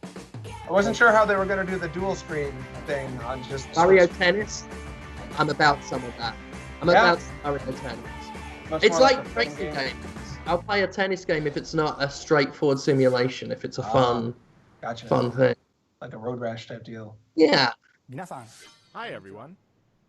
[SPEAKER 3] I wasn't sure how they were going to do the dual screen thing on just
[SPEAKER 2] Mario Tennis. I'm about some of that. I'm
[SPEAKER 3] Yeah.
[SPEAKER 2] about Mario Tennis.
[SPEAKER 3] Much
[SPEAKER 2] It's
[SPEAKER 3] more
[SPEAKER 2] like
[SPEAKER 3] a fun
[SPEAKER 2] racing
[SPEAKER 3] game.
[SPEAKER 2] games. I'll play a tennis game if it's not a straightforward simulation, if it's a fun
[SPEAKER 3] Gotcha.
[SPEAKER 2] thing.
[SPEAKER 3] Like a road rash type deal.
[SPEAKER 2] Yeah.
[SPEAKER 7] Hi everyone,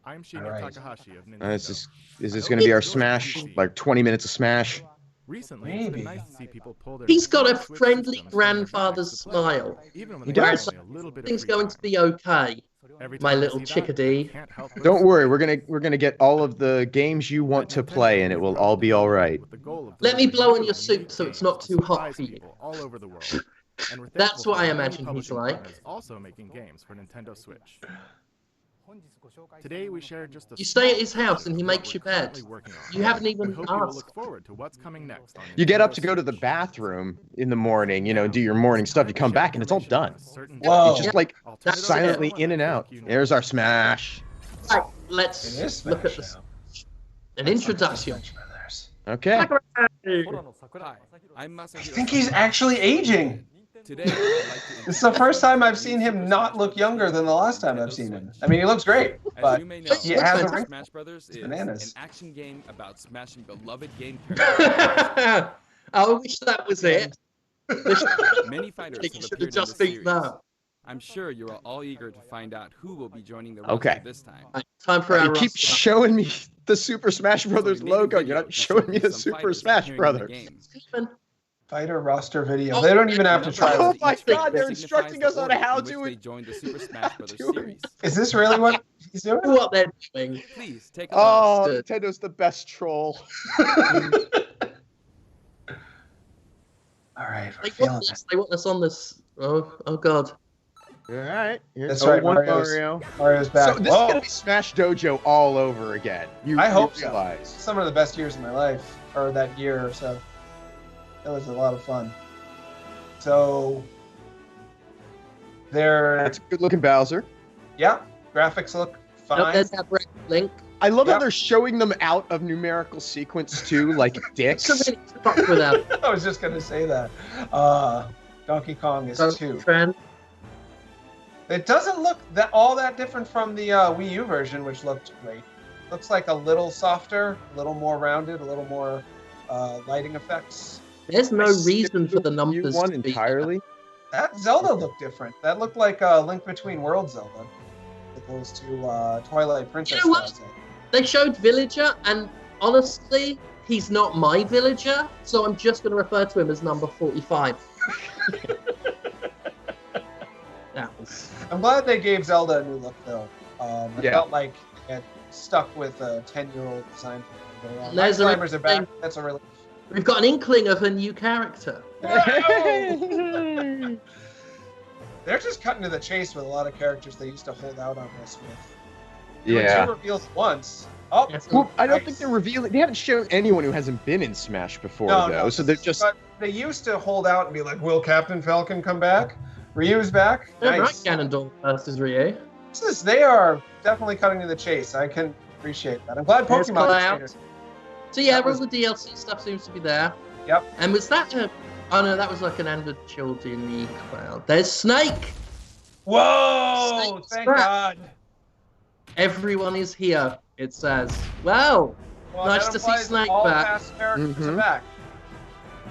[SPEAKER 7] I'm Shinya
[SPEAKER 3] Alright.
[SPEAKER 7] Takahashi of Nintendo.
[SPEAKER 1] Is this going to be our Smash? Like 20 minutes of Smash?
[SPEAKER 7] Recently, it's
[SPEAKER 3] Maybe.
[SPEAKER 7] been nice to see people pull their
[SPEAKER 2] He's got a
[SPEAKER 7] Switch
[SPEAKER 2] friendly
[SPEAKER 7] systems from their
[SPEAKER 2] grandfather's
[SPEAKER 7] bags to play,
[SPEAKER 2] smile.
[SPEAKER 7] even when
[SPEAKER 1] He
[SPEAKER 7] they have
[SPEAKER 1] does.
[SPEAKER 7] only a little bit of
[SPEAKER 2] Things
[SPEAKER 7] free
[SPEAKER 2] going
[SPEAKER 7] time.
[SPEAKER 2] to be okay.
[SPEAKER 7] Every
[SPEAKER 2] My
[SPEAKER 7] time I
[SPEAKER 2] little
[SPEAKER 7] see that,
[SPEAKER 2] chickadee.
[SPEAKER 7] I can't help but
[SPEAKER 1] Don't worry,
[SPEAKER 7] smile.
[SPEAKER 1] we're gonna get all of the games you want to play, and it will all be all right.
[SPEAKER 7] With the goal of
[SPEAKER 2] Let me
[SPEAKER 7] delivering
[SPEAKER 2] blow in
[SPEAKER 7] new
[SPEAKER 2] your
[SPEAKER 7] and
[SPEAKER 2] soup
[SPEAKER 7] unique
[SPEAKER 2] so it's
[SPEAKER 7] games
[SPEAKER 2] not
[SPEAKER 7] to
[SPEAKER 2] too hot
[SPEAKER 7] surprise
[SPEAKER 2] for you.
[SPEAKER 7] people all over the world. And we're
[SPEAKER 2] That's
[SPEAKER 7] thankful
[SPEAKER 2] what
[SPEAKER 7] for
[SPEAKER 2] I
[SPEAKER 7] many
[SPEAKER 2] imagine he's
[SPEAKER 7] publishing
[SPEAKER 2] like.
[SPEAKER 7] partners also making games for Nintendo Switch. Today we share just a
[SPEAKER 2] You stay at
[SPEAKER 7] small
[SPEAKER 2] his house and he
[SPEAKER 7] portion of what
[SPEAKER 2] makes
[SPEAKER 7] we're
[SPEAKER 2] your bed.
[SPEAKER 7] currently working on.
[SPEAKER 2] You haven't
[SPEAKER 7] We
[SPEAKER 2] even
[SPEAKER 7] hope you will
[SPEAKER 2] asked.
[SPEAKER 7] look forward to what's coming next on
[SPEAKER 1] You get up
[SPEAKER 7] Nintendo
[SPEAKER 1] to go to the
[SPEAKER 7] Switch.
[SPEAKER 1] bathroom in the morning, do your morning stuff. You come back and it's all done.
[SPEAKER 3] Whoa.
[SPEAKER 1] It's just like
[SPEAKER 2] That's it.
[SPEAKER 1] silently in and out. There's our Smash.
[SPEAKER 2] Right,
[SPEAKER 3] It
[SPEAKER 2] let's
[SPEAKER 3] is
[SPEAKER 2] look at
[SPEAKER 3] Smash
[SPEAKER 2] this.
[SPEAKER 3] now.
[SPEAKER 2] An introduction.
[SPEAKER 3] Smash Brothers.
[SPEAKER 1] Okay.
[SPEAKER 8] Hi, I'm
[SPEAKER 3] I
[SPEAKER 8] Masahiro.
[SPEAKER 3] think he's actually aging.
[SPEAKER 8] Today, I'd like to
[SPEAKER 3] This is the first time I've seen him not look younger than the last time I've seen him. I mean, he looks great,
[SPEAKER 8] As
[SPEAKER 3] but
[SPEAKER 8] you may know,
[SPEAKER 3] he has a
[SPEAKER 2] Super
[SPEAKER 3] wrinkle.
[SPEAKER 8] Smash Brothers is
[SPEAKER 3] bananas.
[SPEAKER 8] an action game about smashing beloved game characters.
[SPEAKER 2] I wish that was it.
[SPEAKER 8] Many fighters
[SPEAKER 2] You
[SPEAKER 8] have
[SPEAKER 2] should have
[SPEAKER 8] appeared in
[SPEAKER 2] just
[SPEAKER 8] the
[SPEAKER 2] beat
[SPEAKER 8] series.
[SPEAKER 2] that.
[SPEAKER 8] I'm sure you're all eager to find out who will be joining the roster
[SPEAKER 1] Okay.
[SPEAKER 8] this time.
[SPEAKER 2] Right, time for our
[SPEAKER 1] You keep
[SPEAKER 2] roster.
[SPEAKER 1] showing me the Super Smash
[SPEAKER 8] So
[SPEAKER 1] Brothers
[SPEAKER 8] we made a
[SPEAKER 1] logo.
[SPEAKER 8] video
[SPEAKER 1] You're not
[SPEAKER 8] to
[SPEAKER 1] showing me
[SPEAKER 8] showcase
[SPEAKER 1] the
[SPEAKER 8] some
[SPEAKER 1] Super
[SPEAKER 8] fighters
[SPEAKER 1] Smash
[SPEAKER 8] appearing in the
[SPEAKER 1] Brothers.
[SPEAKER 8] game.
[SPEAKER 2] Steven,
[SPEAKER 3] Fighter roster video.
[SPEAKER 2] Oh,
[SPEAKER 3] They don't even have to try
[SPEAKER 1] Oh
[SPEAKER 3] it.
[SPEAKER 1] my
[SPEAKER 8] Each figure
[SPEAKER 1] God, they're
[SPEAKER 8] signifies
[SPEAKER 1] instructing
[SPEAKER 8] the
[SPEAKER 1] us on
[SPEAKER 8] order
[SPEAKER 1] how
[SPEAKER 8] in
[SPEAKER 1] to
[SPEAKER 8] which they joined the Super Smash Brothers
[SPEAKER 1] do it.
[SPEAKER 8] series.
[SPEAKER 3] Is this really what he's doing?
[SPEAKER 2] what they're doing.
[SPEAKER 8] Please take a
[SPEAKER 1] Oh,
[SPEAKER 2] Bastard.
[SPEAKER 1] Nintendo's the best troll.
[SPEAKER 3] All right, we're
[SPEAKER 2] They
[SPEAKER 3] feeling
[SPEAKER 2] want
[SPEAKER 3] it.
[SPEAKER 2] us. They want us on this. Oh God.
[SPEAKER 1] All right.
[SPEAKER 3] That's right,
[SPEAKER 1] One
[SPEAKER 3] Mario's
[SPEAKER 1] Mario.
[SPEAKER 3] back.
[SPEAKER 1] So this is gonna be Smash Dojo all over again.
[SPEAKER 3] I hope so.
[SPEAKER 1] realize.
[SPEAKER 3] Some of the best years of my life, or that year or so. That was a lot of fun. So
[SPEAKER 1] That's a good-looking Bowser.
[SPEAKER 3] yeah, graphics look fine.
[SPEAKER 2] Nope, there's that break link.
[SPEAKER 1] I love how
[SPEAKER 3] Yep.
[SPEAKER 1] they're showing them out of numerical sequence too, like dicks.
[SPEAKER 2] It's really fuck with them.
[SPEAKER 3] I was just gonna say that. Donkey Kong is 2.
[SPEAKER 2] Trend.
[SPEAKER 3] It doesn't look all that different from the Wii U version, which looked great. Looks like a little softer, a little more rounded, a little more lighting effects.
[SPEAKER 2] There's no
[SPEAKER 1] I
[SPEAKER 2] reason for the
[SPEAKER 1] skipped
[SPEAKER 2] numbers
[SPEAKER 1] one
[SPEAKER 2] to be
[SPEAKER 1] entirely.
[SPEAKER 3] That Zelda looked different. That looked like a Link Between Worlds Zelda, as opposed to Twilight Princess.
[SPEAKER 2] You know what?
[SPEAKER 3] Zelda.
[SPEAKER 2] They showed Villager, and honestly, he's not my Villager, so I'm just going to refer to him as number 45. That was...
[SPEAKER 3] I'm glad they gave Zelda a new look, though. I
[SPEAKER 1] Yeah.
[SPEAKER 3] felt like it had stuck with a 10-year-old design.
[SPEAKER 2] There's a
[SPEAKER 3] Climbers are back.
[SPEAKER 2] thing.
[SPEAKER 3] That's a relief.
[SPEAKER 2] We've got an inkling of a new character.
[SPEAKER 3] They're just cutting to the chase with a lot of characters they used to hold out on us with. There were 2 reveals once. Oh,
[SPEAKER 2] Yes.
[SPEAKER 1] Well, I don't
[SPEAKER 3] nice.
[SPEAKER 1] think they're revealing. They haven't shown anyone who hasn't been in Smash before, though. So they're just.
[SPEAKER 3] But they used to hold out and be like, "Will Captain Falcon come back? Ryu's back."
[SPEAKER 2] They're right,
[SPEAKER 3] Nice.
[SPEAKER 2] Ganondorf versus Ryu.
[SPEAKER 3] They are definitely cutting to the chase. I can appreciate that. I'm glad
[SPEAKER 2] There's
[SPEAKER 3] Pokemon
[SPEAKER 2] Cloud.
[SPEAKER 3] Trainers.
[SPEAKER 2] So yeah,
[SPEAKER 3] That
[SPEAKER 2] all
[SPEAKER 3] was-
[SPEAKER 2] the DLC stuff seems to be there.
[SPEAKER 3] Yep.
[SPEAKER 2] And was that oh no, that was like an End of Children in the Cloud. There's Snake!
[SPEAKER 3] Whoa!
[SPEAKER 2] Snake
[SPEAKER 3] Thank
[SPEAKER 2] Scrap.
[SPEAKER 3] God.
[SPEAKER 2] Everyone is here, it says. Wow!
[SPEAKER 3] Well,
[SPEAKER 2] Nice
[SPEAKER 3] that
[SPEAKER 2] to see
[SPEAKER 3] implies
[SPEAKER 2] Snake
[SPEAKER 3] all
[SPEAKER 2] back.
[SPEAKER 3] past characters are
[SPEAKER 1] Mhm.
[SPEAKER 3] back.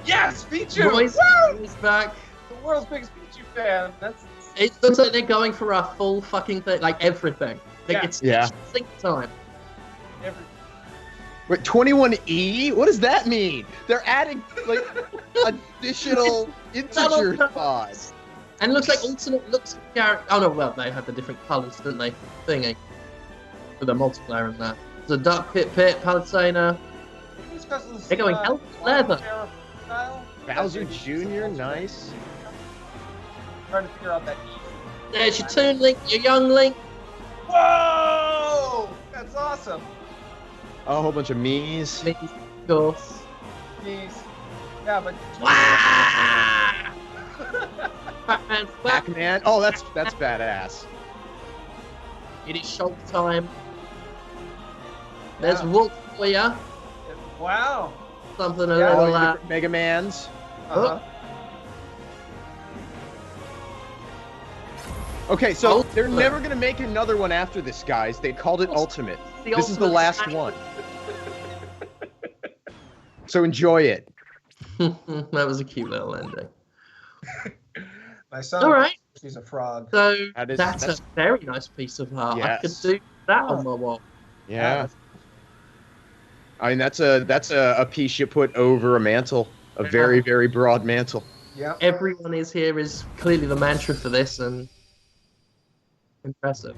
[SPEAKER 3] Yes, Pichu!
[SPEAKER 2] Roy's
[SPEAKER 3] Woo!
[SPEAKER 2] is back.
[SPEAKER 3] The world's biggest Pichu fan. That's
[SPEAKER 2] It looks like they're going for a full fucking thing, like everything. Like
[SPEAKER 3] Yeah.
[SPEAKER 2] it's
[SPEAKER 1] Yeah.
[SPEAKER 2] sync time.
[SPEAKER 3] every.
[SPEAKER 1] Wait, 21E? What does that mean? They're adding like additional integer pods.
[SPEAKER 2] And it looks like alternate looks of character. Oh no, well they had the different colours, didn't they? Thingy. For the multiplayer and that. So Duck Pit, Palisana.
[SPEAKER 3] It's 'cause of this,
[SPEAKER 2] They're going hell leather.
[SPEAKER 3] sheriff style.
[SPEAKER 1] Bowser Jr., nice.
[SPEAKER 3] Trying to figure out that E.
[SPEAKER 2] There's your Toon Link, your Young Link.
[SPEAKER 3] Whoa! That's awesome.
[SPEAKER 1] A whole bunch of me's.
[SPEAKER 2] Mickey, of course.
[SPEAKER 3] Jeez. Yeah, but
[SPEAKER 2] Wah! Pac-Man's back.
[SPEAKER 1] Pac-Man. Oh, that's badass.
[SPEAKER 2] It is Shulk time. There's
[SPEAKER 3] Yeah.
[SPEAKER 2] Wolf for ya.
[SPEAKER 3] wow.
[SPEAKER 2] Something a
[SPEAKER 3] Yeah,
[SPEAKER 1] All
[SPEAKER 2] little
[SPEAKER 1] your different Mega Mans.
[SPEAKER 3] Uh-huh.
[SPEAKER 1] Okay, so
[SPEAKER 2] Ultimate.
[SPEAKER 1] they're never gonna make another one after this, guys. They called it Ultimate. This is the
[SPEAKER 2] ultimate
[SPEAKER 1] last
[SPEAKER 2] Smash.
[SPEAKER 1] one. So enjoy it.
[SPEAKER 2] That was a cute little ending.
[SPEAKER 3] My son.
[SPEAKER 2] All right.
[SPEAKER 3] He's a frog.
[SPEAKER 2] So
[SPEAKER 1] That's-
[SPEAKER 2] that's a very nice piece of art. I could
[SPEAKER 1] Yes.
[SPEAKER 2] do that on my wall.
[SPEAKER 1] Yeah. I mean, that's a piece you put over a mantle, a very, very broad mantle.
[SPEAKER 3] Yeah.
[SPEAKER 2] Everyone is here is clearly the mantra for this, and impressive.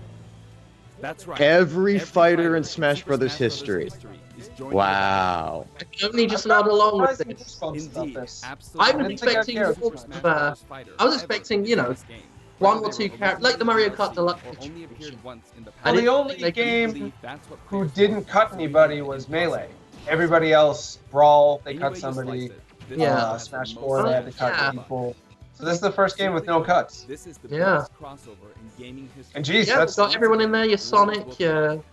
[SPEAKER 8] That's right.
[SPEAKER 1] Every fighter in
[SPEAKER 8] Super
[SPEAKER 1] Smash Brothers history.
[SPEAKER 8] is joining
[SPEAKER 1] Wow.
[SPEAKER 2] I can only just nod along with
[SPEAKER 3] Surprised
[SPEAKER 2] this.
[SPEAKER 3] with
[SPEAKER 8] the
[SPEAKER 3] goosebumps about
[SPEAKER 8] Indeed,
[SPEAKER 3] this.
[SPEAKER 8] absolutely.
[SPEAKER 2] I was
[SPEAKER 3] didn't think I'd
[SPEAKER 2] expecting
[SPEAKER 3] care.
[SPEAKER 2] more
[SPEAKER 8] Super
[SPEAKER 2] of
[SPEAKER 8] Smash
[SPEAKER 2] a-
[SPEAKER 8] Brothers fighter
[SPEAKER 2] I was
[SPEAKER 8] ever
[SPEAKER 2] expecting,
[SPEAKER 8] in this game.
[SPEAKER 2] one or
[SPEAKER 8] Whether
[SPEAKER 2] two
[SPEAKER 8] they were
[SPEAKER 2] characters, like the Mario Kart
[SPEAKER 8] original
[SPEAKER 2] Deluxe.
[SPEAKER 8] or only appeared once in the
[SPEAKER 2] I
[SPEAKER 3] Well, the
[SPEAKER 2] didn't
[SPEAKER 3] only
[SPEAKER 2] think they could
[SPEAKER 3] game
[SPEAKER 8] believe that's what
[SPEAKER 3] who
[SPEAKER 8] players
[SPEAKER 3] didn't
[SPEAKER 8] want.
[SPEAKER 3] cut anybody was Melee. Everybody else, Brawl, they
[SPEAKER 8] Any
[SPEAKER 3] cut
[SPEAKER 8] way you
[SPEAKER 3] somebody.
[SPEAKER 8] slice it, this
[SPEAKER 2] Yeah.
[SPEAKER 8] has the
[SPEAKER 3] Smash
[SPEAKER 8] most
[SPEAKER 3] 4, they had to cut
[SPEAKER 2] Yeah.
[SPEAKER 3] people. So this is the first game with no cuts.
[SPEAKER 8] This is the
[SPEAKER 2] Yeah.
[SPEAKER 8] biggest crossover in gaming history.
[SPEAKER 3] And geez,
[SPEAKER 2] Yeah,
[SPEAKER 3] that's
[SPEAKER 2] it's got everyone in there. Your Sonic, your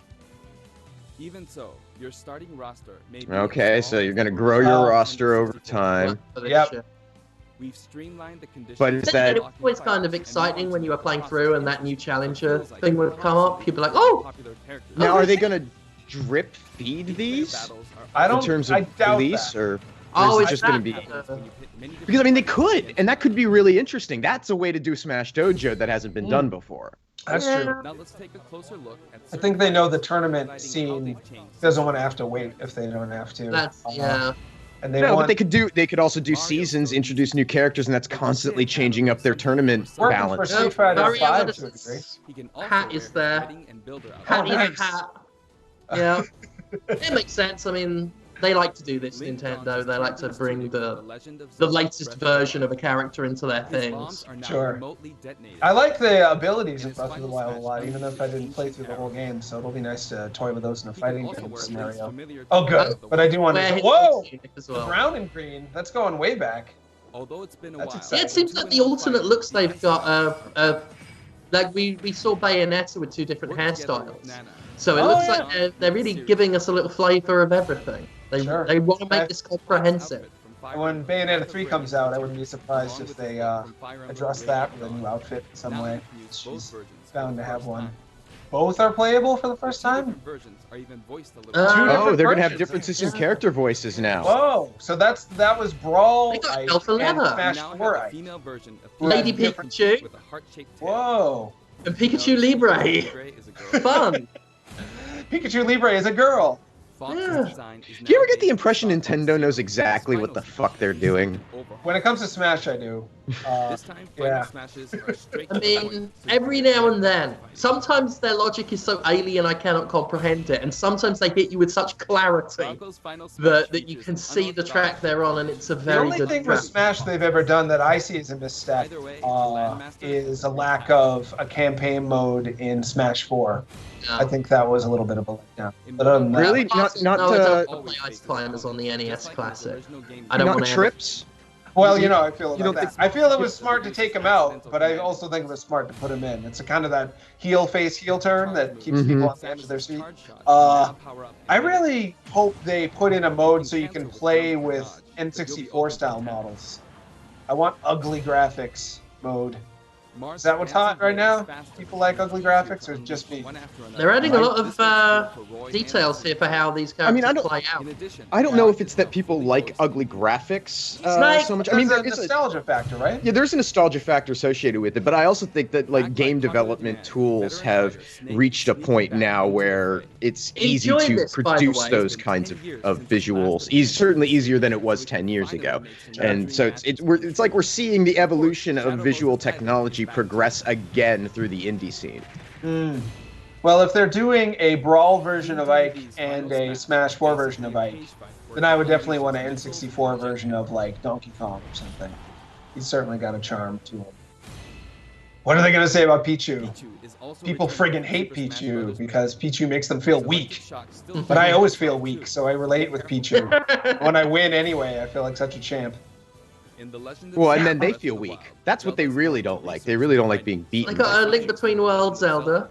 [SPEAKER 8] Even so, your starting roster may be
[SPEAKER 1] Okay, so
[SPEAKER 8] small
[SPEAKER 1] you're gonna
[SPEAKER 8] and
[SPEAKER 1] grow your
[SPEAKER 3] Oh.
[SPEAKER 1] roster over time.
[SPEAKER 2] for this
[SPEAKER 3] Yep.
[SPEAKER 2] shit.
[SPEAKER 8] We've streamlined the conditions.
[SPEAKER 1] But is that-
[SPEAKER 2] It was always kind of exciting when you were playing through and that new challenger thing would come up. You'd be like, "Oh,
[SPEAKER 1] Now, are they gonna drip feed these
[SPEAKER 3] I
[SPEAKER 1] in
[SPEAKER 3] don't.
[SPEAKER 1] terms
[SPEAKER 3] I
[SPEAKER 1] of
[SPEAKER 3] doubt
[SPEAKER 1] release,
[SPEAKER 3] that.
[SPEAKER 1] or
[SPEAKER 2] oh,
[SPEAKER 1] is it
[SPEAKER 2] is
[SPEAKER 1] just
[SPEAKER 2] that
[SPEAKER 1] gonna be? Because I mean, they could, and that could be really interesting. That's a way to do Smash Dojo that hasn't been done before.
[SPEAKER 3] That's
[SPEAKER 2] Yeah.
[SPEAKER 3] true.
[SPEAKER 8] Now let's take a closer look at
[SPEAKER 3] I think they know the tournament
[SPEAKER 8] highlighting how
[SPEAKER 3] scene
[SPEAKER 8] they've changed
[SPEAKER 3] doesn't want to have to wait if they don't have to.
[SPEAKER 2] That's yeah."
[SPEAKER 3] And they
[SPEAKER 1] No,
[SPEAKER 3] want
[SPEAKER 1] but they could also do seasons, introduce new characters, and that's constantly changing up their tournament
[SPEAKER 3] working for
[SPEAKER 1] balance.
[SPEAKER 3] Street Fighter
[SPEAKER 2] Mario
[SPEAKER 3] 5
[SPEAKER 2] Odyssey.
[SPEAKER 3] to a degree.
[SPEAKER 8] He can also
[SPEAKER 2] Hat is
[SPEAKER 8] wear
[SPEAKER 2] there.
[SPEAKER 8] fighting and builder outfits.
[SPEAKER 2] Hat
[SPEAKER 3] Oh,
[SPEAKER 2] is
[SPEAKER 3] nice.
[SPEAKER 2] hat. Yeah, it makes sense. I mean, they like to do this, Nintendo. They like to bring the latest version of a character into their things.
[SPEAKER 3] Sure. I like the abilities in Breath of the Wild a lot, even if I didn't play through the whole game. So it'll be nice to toy with those in a fighting game scenario. Oh, good. But I do want to. Whoa! The brown and green. That's going way back.
[SPEAKER 8] Although it's been a
[SPEAKER 3] That's
[SPEAKER 8] while.
[SPEAKER 3] exciting.
[SPEAKER 2] Yeah, it seems like the alternate looks they've got. Like we saw Bayonetta with 2 different hairstyles. So it looks like they're really giving us a little flavour of everything. They want to make this comprehensive.
[SPEAKER 3] When Bayonetta 3 comes out, I wouldn't be surprised if they address that with a new outfit in some way. She's bound to have one. Both are playable for the first time?
[SPEAKER 1] Oh, they're going to have differences in character voices now.
[SPEAKER 3] Whoa, so that was Brawl Ike and Smash 4 Ike.
[SPEAKER 2] Lady Pikachu.
[SPEAKER 3] Whoa.
[SPEAKER 2] And Pikachu Libre. Fun.
[SPEAKER 3] Pikachu Libre is a girl.
[SPEAKER 2] Yeah.
[SPEAKER 1] Do you ever get the impression Nintendo knows exactly what the fuck they're doing?
[SPEAKER 3] When it comes to Smash, I do. Yeah.
[SPEAKER 2] I mean, every now and then. Sometimes their logic is so alien I cannot comprehend it, and sometimes they hit you with such clarity that you can see the track they're on, and it's a very good
[SPEAKER 3] The only thing
[SPEAKER 2] track.
[SPEAKER 3] with Smash they've ever done that I see as a misstep is a lack of a campaign mode in Smash 4. I think that was a little bit of a letdown. But other than that,
[SPEAKER 1] Really? Not
[SPEAKER 2] I don't play Ice Climbers on the NES Classic. I don't
[SPEAKER 1] not
[SPEAKER 2] want to
[SPEAKER 1] trips?
[SPEAKER 3] well, you know, I feel about that.
[SPEAKER 1] think-
[SPEAKER 3] I feel it was smart to take him out, but I also think it was smart to put him in. It's a kind of that heel face heel turn that keeps people on the edge of their seat. I really hope they put in a mode so you can play with N64 style models. I want ugly graphics mode. Is that what's hot right now? People like ugly graphics, or just me?
[SPEAKER 2] They're adding a lot of details here for how these characters play out.
[SPEAKER 1] I don't know if it's that people like ugly graphics so much. I mean,
[SPEAKER 3] there's a
[SPEAKER 1] it's
[SPEAKER 3] nostalgia factor, right?
[SPEAKER 1] Yeah, there's a nostalgia factor associated with it, but I also think that like game development tools have reached a point now where it's easy
[SPEAKER 2] Enjoy
[SPEAKER 1] to
[SPEAKER 2] this, by the
[SPEAKER 1] produce
[SPEAKER 2] way.
[SPEAKER 1] those kinds of visuals. Certainly easier than it was 10 years ago, and so it's like we're seeing the evolution of visual technology progress again through the indie scene.
[SPEAKER 3] Well, if they're doing a Brawl version of Ike and a Smash 4 version of Ike, then I would definitely want an N64 version of, like, Donkey Kong or something. He's certainly got a charm to him. What are they going to say about Pichu? People friggin' hate Pichu because Pichu makes them feel weak. But I always feel weak, so I relate with Pichu. When I win anyway, I feel like such a champ.
[SPEAKER 1] Well, and then they feel weak. That's what they really don't like. They really don't like being beaten.
[SPEAKER 2] They got a Link Between Worlds, Zelda.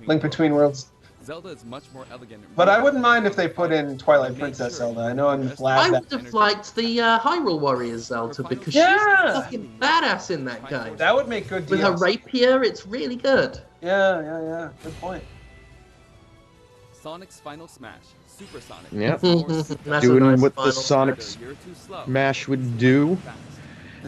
[SPEAKER 3] Link Between Worlds.
[SPEAKER 8] Zelda is much more elegant.
[SPEAKER 3] But I wouldn't mind if they put in Twilight Princess Zelda. I know I'm glad
[SPEAKER 2] I
[SPEAKER 3] that...
[SPEAKER 2] would have liked the Hyrule Warriors Zelda because she's fucking badass in that game.
[SPEAKER 3] That would make good
[SPEAKER 2] With her
[SPEAKER 3] DLC.
[SPEAKER 2] rapier, it's really good.
[SPEAKER 3] Yeah. Good point.
[SPEAKER 8] Sonic's Final Smash, Super Sonic.
[SPEAKER 1] Yep.
[SPEAKER 2] That's
[SPEAKER 1] Doing
[SPEAKER 2] a nice
[SPEAKER 1] what
[SPEAKER 2] final
[SPEAKER 1] the Sonic
[SPEAKER 8] You're too slow.
[SPEAKER 1] Smash would do.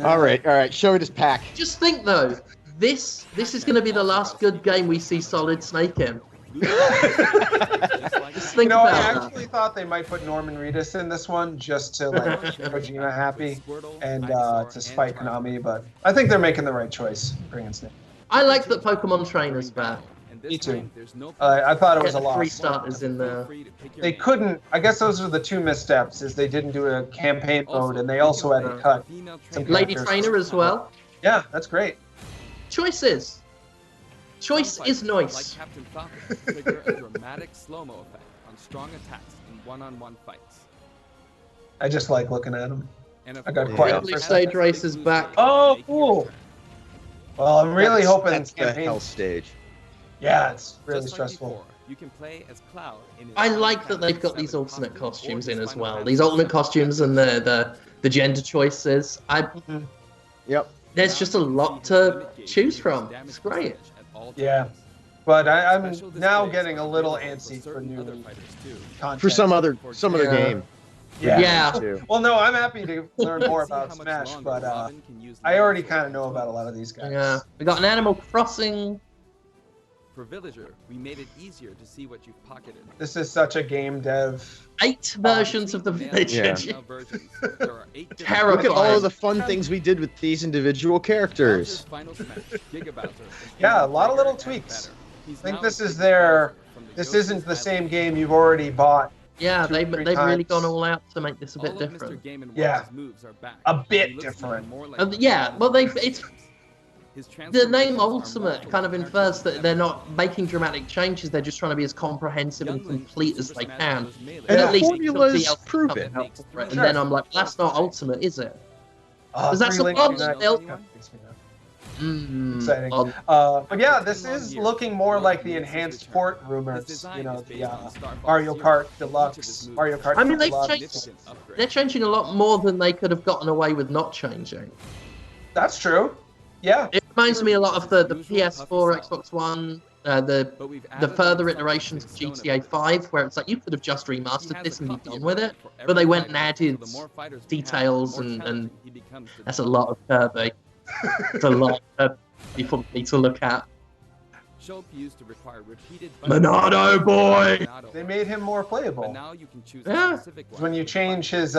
[SPEAKER 1] All right. Show me this pack.
[SPEAKER 2] Just think though, this is going to be the last good game we see Solid Snake in. Just think
[SPEAKER 3] I
[SPEAKER 2] about that.
[SPEAKER 3] actually thought they might put Norman Reedus in this one just to like keep Kojima happy and to spite Konami, but I think they're making the right choice bringing Snake.
[SPEAKER 2] I like that Pokemon Trainer's back.
[SPEAKER 3] Me too. I thought it was a
[SPEAKER 2] Get the 3
[SPEAKER 3] loss.
[SPEAKER 2] starters in there.
[SPEAKER 3] They couldn't. I guess those are the 2 missteps. Is they didn't do a campaign mode, and they also had to cut some
[SPEAKER 2] Lady
[SPEAKER 3] characters.
[SPEAKER 2] Trainer as well.
[SPEAKER 3] Yeah, that's great.
[SPEAKER 2] Choices. Choice is
[SPEAKER 8] Like
[SPEAKER 2] nice.
[SPEAKER 8] Captain Falcon, trigger a dramatic slow-mo effect on strong attacks in one-on-one fights.
[SPEAKER 3] I just like looking at them.
[SPEAKER 8] And of
[SPEAKER 3] I got
[SPEAKER 8] course,
[SPEAKER 3] quiet
[SPEAKER 2] Ridley
[SPEAKER 3] for a
[SPEAKER 2] Stage
[SPEAKER 3] second.
[SPEAKER 2] Race is back.
[SPEAKER 3] Oh, cool. Well, I'm really hoping
[SPEAKER 1] that's the
[SPEAKER 3] campaign.
[SPEAKER 1] hell stage.
[SPEAKER 3] Yeah, it's really
[SPEAKER 8] Just like
[SPEAKER 3] stressful.
[SPEAKER 8] before, you can play as Cloud in his
[SPEAKER 2] I like that they've got these alternate costumes in as well. These alternate costumes and the gender choices.
[SPEAKER 1] Yep.
[SPEAKER 2] There's just a lot to choose from. It's great.
[SPEAKER 3] Yeah. But I'm now getting a little antsy for new content.
[SPEAKER 1] For some other
[SPEAKER 2] Yeah.
[SPEAKER 1] game.
[SPEAKER 2] Yeah.
[SPEAKER 1] Too.
[SPEAKER 3] Well, no, I'm happy to learn more about Smash, but I already kind of know about a lot of these guys.
[SPEAKER 2] Yeah. We got an Animal Crossing.
[SPEAKER 8] For Villager, we made it easier to see what you've pocketed.
[SPEAKER 3] This is such a game dev.
[SPEAKER 2] 8 versions of the village.
[SPEAKER 1] Yeah.
[SPEAKER 2] Terrible.
[SPEAKER 1] Look at all of the fun things we did with these individual characters.
[SPEAKER 3] Yeah, a lot of little tweaks. I think this is their. This isn't the same game you've already bought
[SPEAKER 2] Yeah,
[SPEAKER 3] Two,
[SPEAKER 2] they've
[SPEAKER 3] three
[SPEAKER 2] really
[SPEAKER 3] times.
[SPEAKER 2] gone all out to make this a bit
[SPEAKER 8] All of Mr.
[SPEAKER 2] different.
[SPEAKER 8] Game &
[SPEAKER 3] Yeah.
[SPEAKER 8] Watch's moves are back.
[SPEAKER 3] A
[SPEAKER 8] and
[SPEAKER 3] bit
[SPEAKER 8] he looks to be
[SPEAKER 3] different.
[SPEAKER 8] more like
[SPEAKER 2] Yeah, well, it's
[SPEAKER 8] His
[SPEAKER 2] the name
[SPEAKER 8] transformations are
[SPEAKER 2] Ultimate
[SPEAKER 8] more
[SPEAKER 2] kind of
[SPEAKER 8] full
[SPEAKER 2] infers
[SPEAKER 8] characters
[SPEAKER 2] that
[SPEAKER 8] than
[SPEAKER 2] they're
[SPEAKER 8] ever
[SPEAKER 2] not
[SPEAKER 8] before.
[SPEAKER 2] making dramatic changes. They're just trying to be as comprehensive and
[SPEAKER 8] Younglings
[SPEAKER 2] complete
[SPEAKER 8] in
[SPEAKER 2] as
[SPEAKER 8] Super
[SPEAKER 2] they
[SPEAKER 8] Smash
[SPEAKER 2] can.
[SPEAKER 8] Bros. Melee
[SPEAKER 2] And
[SPEAKER 3] Yeah.
[SPEAKER 2] at least
[SPEAKER 1] Formulas
[SPEAKER 2] DLC
[SPEAKER 1] prove
[SPEAKER 2] comes
[SPEAKER 1] it.
[SPEAKER 2] out for it. And
[SPEAKER 3] Sure.
[SPEAKER 2] then I'm like, that's not Ultimate, is it? Because that's
[SPEAKER 3] Three
[SPEAKER 2] the
[SPEAKER 3] Link
[SPEAKER 2] problem
[SPEAKER 3] Connect
[SPEAKER 2] still.
[SPEAKER 3] kinda makes me happy.
[SPEAKER 2] Mm,
[SPEAKER 3] Exciting.
[SPEAKER 2] odd.
[SPEAKER 3] But yeah,
[SPEAKER 8] After
[SPEAKER 3] this
[SPEAKER 8] 10 long
[SPEAKER 3] is
[SPEAKER 8] years,
[SPEAKER 3] looking more
[SPEAKER 8] Lord
[SPEAKER 3] like the
[SPEAKER 8] makes his
[SPEAKER 3] enhanced
[SPEAKER 8] return.
[SPEAKER 3] port
[SPEAKER 8] His
[SPEAKER 3] rumors.
[SPEAKER 8] design
[SPEAKER 3] You know,
[SPEAKER 8] is
[SPEAKER 3] the
[SPEAKER 8] based on Star Fox
[SPEAKER 3] Mario
[SPEAKER 8] Zero,
[SPEAKER 3] Kart
[SPEAKER 8] and each of
[SPEAKER 3] Deluxe,
[SPEAKER 8] his moves
[SPEAKER 3] Mario
[SPEAKER 8] has
[SPEAKER 3] Kart
[SPEAKER 2] I mean, they've
[SPEAKER 3] Deluxe.
[SPEAKER 2] changed.
[SPEAKER 8] significant upgrades.
[SPEAKER 2] They're changing a lot more than they could have gotten away with not changing.
[SPEAKER 3] That's true. Yeah.
[SPEAKER 2] It reminds me a lot of the
[SPEAKER 8] Usual
[SPEAKER 2] PS4,
[SPEAKER 8] puffy style.
[SPEAKER 2] Xbox One, the
[SPEAKER 8] But we've
[SPEAKER 2] the
[SPEAKER 8] added
[SPEAKER 2] further
[SPEAKER 8] some
[SPEAKER 2] iterations of
[SPEAKER 8] stone
[SPEAKER 2] GTA
[SPEAKER 8] abilities.
[SPEAKER 2] 5, where it's like you could have just
[SPEAKER 8] He
[SPEAKER 2] remastered
[SPEAKER 8] has
[SPEAKER 2] this
[SPEAKER 8] a
[SPEAKER 2] and be
[SPEAKER 8] copy
[SPEAKER 2] done
[SPEAKER 8] of
[SPEAKER 2] with
[SPEAKER 8] it
[SPEAKER 2] it,
[SPEAKER 8] for
[SPEAKER 2] but they
[SPEAKER 8] every
[SPEAKER 2] went and
[SPEAKER 8] fighter, so
[SPEAKER 2] added
[SPEAKER 8] the more fighters we have, the
[SPEAKER 2] details
[SPEAKER 8] more
[SPEAKER 2] and
[SPEAKER 8] challenging he becomes to
[SPEAKER 2] that's a
[SPEAKER 8] defeat.
[SPEAKER 2] lot of Kirby. It's a lot of Kirby for me to look at.
[SPEAKER 8] Shulk used to require repeated
[SPEAKER 2] Monado boy!
[SPEAKER 8] Monado.
[SPEAKER 3] They made him more
[SPEAKER 8] But
[SPEAKER 3] playable.
[SPEAKER 8] now you can choose
[SPEAKER 2] Yeah.
[SPEAKER 8] a specific one
[SPEAKER 3] When you
[SPEAKER 8] for the
[SPEAKER 3] change
[SPEAKER 8] fight.
[SPEAKER 3] his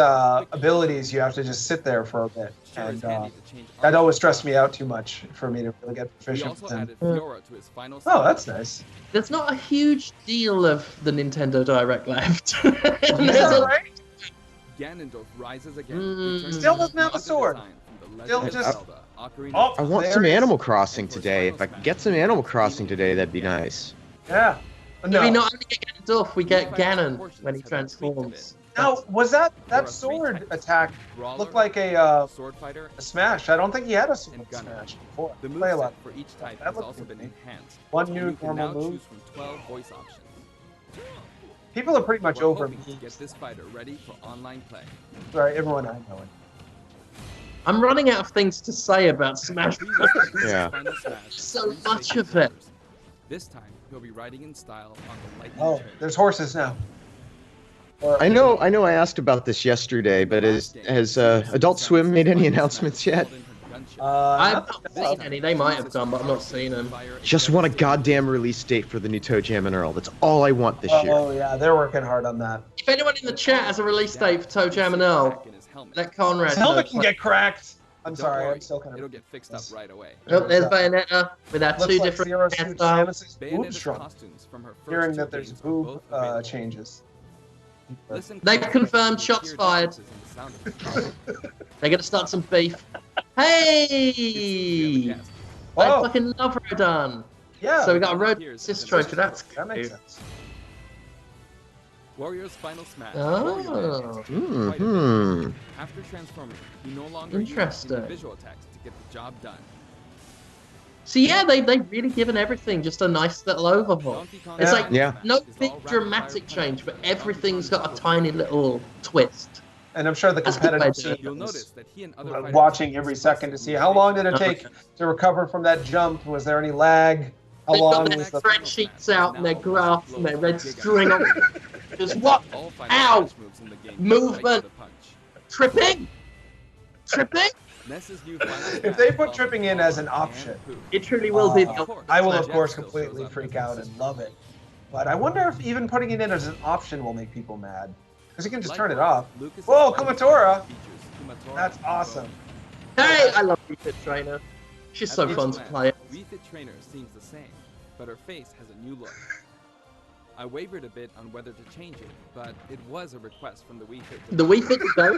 [SPEAKER 3] abilities, you have to just sit there for a bit.
[SPEAKER 8] Sure is
[SPEAKER 3] And
[SPEAKER 8] handy to change
[SPEAKER 3] that
[SPEAKER 8] arms
[SPEAKER 3] always
[SPEAKER 8] and
[SPEAKER 3] stressed me
[SPEAKER 8] styles.
[SPEAKER 3] out too much for me to really get
[SPEAKER 8] We
[SPEAKER 3] proficient
[SPEAKER 8] also
[SPEAKER 3] with him.
[SPEAKER 8] added Fiora to his final
[SPEAKER 3] Oh,
[SPEAKER 8] stage.
[SPEAKER 3] that's nice.
[SPEAKER 2] There's not a huge deal of the Nintendo Direct left.
[SPEAKER 3] He's
[SPEAKER 2] There's a-
[SPEAKER 3] alright.
[SPEAKER 8] Ganondorf rises again.
[SPEAKER 2] Mm.
[SPEAKER 8] returning
[SPEAKER 3] Still
[SPEAKER 8] to
[SPEAKER 3] doesn't have a
[SPEAKER 8] his
[SPEAKER 3] sword.
[SPEAKER 8] design from the
[SPEAKER 3] Still
[SPEAKER 8] Legend of
[SPEAKER 3] just-
[SPEAKER 8] Zelda, Ocarina
[SPEAKER 3] Oh,
[SPEAKER 8] of
[SPEAKER 1] I
[SPEAKER 8] Time.
[SPEAKER 1] want
[SPEAKER 3] there
[SPEAKER 1] some
[SPEAKER 3] it is.
[SPEAKER 1] Animal Crossing today. If I could get some Animal Crossing today, that'd be nice.
[SPEAKER 3] Yeah.
[SPEAKER 2] Do we
[SPEAKER 3] No.
[SPEAKER 2] not only get Ganondorf, we get Ganon when he transforms.
[SPEAKER 3] Now, was that
[SPEAKER 8] There are three
[SPEAKER 3] sword
[SPEAKER 8] types.
[SPEAKER 3] attack
[SPEAKER 8] Brawler,
[SPEAKER 3] looked like a
[SPEAKER 8] sword fighter,
[SPEAKER 3] smash? I don't think he had a sword
[SPEAKER 8] and gunner.
[SPEAKER 3] smash before.
[SPEAKER 8] The
[SPEAKER 3] Play a
[SPEAKER 8] moveset
[SPEAKER 3] lot.
[SPEAKER 8] for each type
[SPEAKER 3] That
[SPEAKER 8] has
[SPEAKER 3] looked
[SPEAKER 8] also
[SPEAKER 3] good
[SPEAKER 8] been
[SPEAKER 3] to me.
[SPEAKER 8] enhanced.
[SPEAKER 3] One
[SPEAKER 8] And
[SPEAKER 3] new
[SPEAKER 8] you can
[SPEAKER 3] normal
[SPEAKER 8] now
[SPEAKER 3] move.
[SPEAKER 8] choose from 12 voice options.
[SPEAKER 3] People are pretty much
[SPEAKER 8] We're
[SPEAKER 3] over
[SPEAKER 8] hoping to
[SPEAKER 3] me.
[SPEAKER 8] get this fighter ready for online play.
[SPEAKER 3] Sorry, everyone I know it.
[SPEAKER 2] I'm running out of things to say about Smash Bros.
[SPEAKER 1] Yeah.
[SPEAKER 8] Final Smash,
[SPEAKER 2] So
[SPEAKER 8] three
[SPEAKER 2] much
[SPEAKER 8] sacred
[SPEAKER 2] of it.
[SPEAKER 8] riders. This time, he'll be riding in style on the lightning
[SPEAKER 3] Oh,
[SPEAKER 8] chariot.
[SPEAKER 3] there's horses now.
[SPEAKER 1] I know I asked about this yesterday, but has Adult Swim made any announcements yet?
[SPEAKER 2] I've not seen any. They might have done, but I've not seen them.
[SPEAKER 1] Just want a goddamn release date for the new Toe Jam and Earl. That's all I want this year.
[SPEAKER 3] Oh yeah, they're working hard on that.
[SPEAKER 2] If anyone in the chat has a release date for Toe Jam and Earl, let Conrad
[SPEAKER 3] His
[SPEAKER 2] know.
[SPEAKER 3] helmet can get cracked. I'm
[SPEAKER 8] Don't
[SPEAKER 3] sorry,
[SPEAKER 8] worry,
[SPEAKER 3] I'm still kind
[SPEAKER 8] it'll
[SPEAKER 3] of.
[SPEAKER 8] get fixed up right away.
[SPEAKER 2] Oh, there's Bayonetta with our
[SPEAKER 3] Looks
[SPEAKER 2] two
[SPEAKER 3] like
[SPEAKER 2] different
[SPEAKER 3] Zero Suit
[SPEAKER 2] hairstyles.
[SPEAKER 3] Samus's boobs
[SPEAKER 8] Bayonetta's
[SPEAKER 3] shrunk.
[SPEAKER 8] costumes from her first
[SPEAKER 3] Hearing
[SPEAKER 8] two
[SPEAKER 3] that there's
[SPEAKER 8] games are
[SPEAKER 3] boob
[SPEAKER 8] both available.
[SPEAKER 3] changes.
[SPEAKER 8] Listen
[SPEAKER 2] They've
[SPEAKER 8] closely
[SPEAKER 2] confirmed
[SPEAKER 8] to
[SPEAKER 2] shots
[SPEAKER 8] hear
[SPEAKER 2] fired.
[SPEAKER 8] differences in the sound effects.
[SPEAKER 2] They're gonna start some beef.
[SPEAKER 8] It seems we
[SPEAKER 2] Hey!
[SPEAKER 8] have a guest.
[SPEAKER 2] I
[SPEAKER 3] Whoa.
[SPEAKER 2] fucking love Rodan.
[SPEAKER 3] Yeah,
[SPEAKER 2] So we got a Road
[SPEAKER 8] Here's
[SPEAKER 2] Assist
[SPEAKER 8] the
[SPEAKER 2] trophy. That's
[SPEAKER 3] that makes
[SPEAKER 2] cute.
[SPEAKER 3] sense.
[SPEAKER 8] Warrior's Final Smash.
[SPEAKER 2] Oh.
[SPEAKER 8] Warrior Man. Quite a bit.
[SPEAKER 1] Hmm.
[SPEAKER 8] After transforming, you no longer use
[SPEAKER 2] Interesting.
[SPEAKER 8] individual attacks to get the job done.
[SPEAKER 2] So yeah, they've really given everything just a nice little overhaul.
[SPEAKER 8] Donkey Kong
[SPEAKER 2] It's
[SPEAKER 8] Final
[SPEAKER 2] like
[SPEAKER 1] Yeah.
[SPEAKER 8] Smash
[SPEAKER 2] no
[SPEAKER 8] is all
[SPEAKER 2] big
[SPEAKER 8] rapid
[SPEAKER 2] dramatic
[SPEAKER 8] fire punch.
[SPEAKER 2] change, but
[SPEAKER 8] Donkey
[SPEAKER 2] everything's
[SPEAKER 8] Kong
[SPEAKER 2] got a
[SPEAKER 8] is
[SPEAKER 2] tiny little twist.
[SPEAKER 3] And I'm sure the
[SPEAKER 2] That's what
[SPEAKER 3] competitive
[SPEAKER 2] I do.
[SPEAKER 3] scene
[SPEAKER 8] You'll
[SPEAKER 3] is
[SPEAKER 8] notice that he and other fighters
[SPEAKER 3] watching every second to see how long did it take to recover from that jump. Was there any lag? How
[SPEAKER 2] They've
[SPEAKER 3] long
[SPEAKER 2] got
[SPEAKER 3] was
[SPEAKER 2] their
[SPEAKER 3] the?
[SPEAKER 2] spreadsheets out and their graphs and their red string on. Just what?
[SPEAKER 8] All Final
[SPEAKER 2] Ow!
[SPEAKER 8] Smash moves in the game
[SPEAKER 2] Movement.
[SPEAKER 8] fight to the punch.
[SPEAKER 2] Tripping? Tripping?
[SPEAKER 8] Ness's new Final
[SPEAKER 3] If they
[SPEAKER 8] Smash
[SPEAKER 3] put
[SPEAKER 8] calls
[SPEAKER 3] tripping
[SPEAKER 8] for
[SPEAKER 3] in as
[SPEAKER 8] power
[SPEAKER 3] an
[SPEAKER 8] and
[SPEAKER 3] option,
[SPEAKER 8] poop.
[SPEAKER 2] It truly will be.
[SPEAKER 8] Of course,
[SPEAKER 3] I will
[SPEAKER 8] Jack
[SPEAKER 3] of course
[SPEAKER 8] still shows
[SPEAKER 3] completely
[SPEAKER 8] up
[SPEAKER 3] freak
[SPEAKER 8] as
[SPEAKER 3] out
[SPEAKER 8] his
[SPEAKER 3] and love it. But I wonder if even putting it in as an option will make people mad. Because you can just turn it off.
[SPEAKER 8] Lucas's
[SPEAKER 3] Whoa,
[SPEAKER 8] Final
[SPEAKER 3] Kumatora!
[SPEAKER 8] Smash features Kumatora
[SPEAKER 3] That's
[SPEAKER 8] and
[SPEAKER 3] awesome.
[SPEAKER 2] Hey, I love Refit Trainer. She's
[SPEAKER 8] At
[SPEAKER 2] so
[SPEAKER 8] first
[SPEAKER 2] fun to
[SPEAKER 8] glance,
[SPEAKER 2] play.
[SPEAKER 8] Refit Trainer seems the same, but her face has a new look. I wavered a bit on whether to change it, but it was a request from the Wii Fit.
[SPEAKER 2] The Wii Fit go.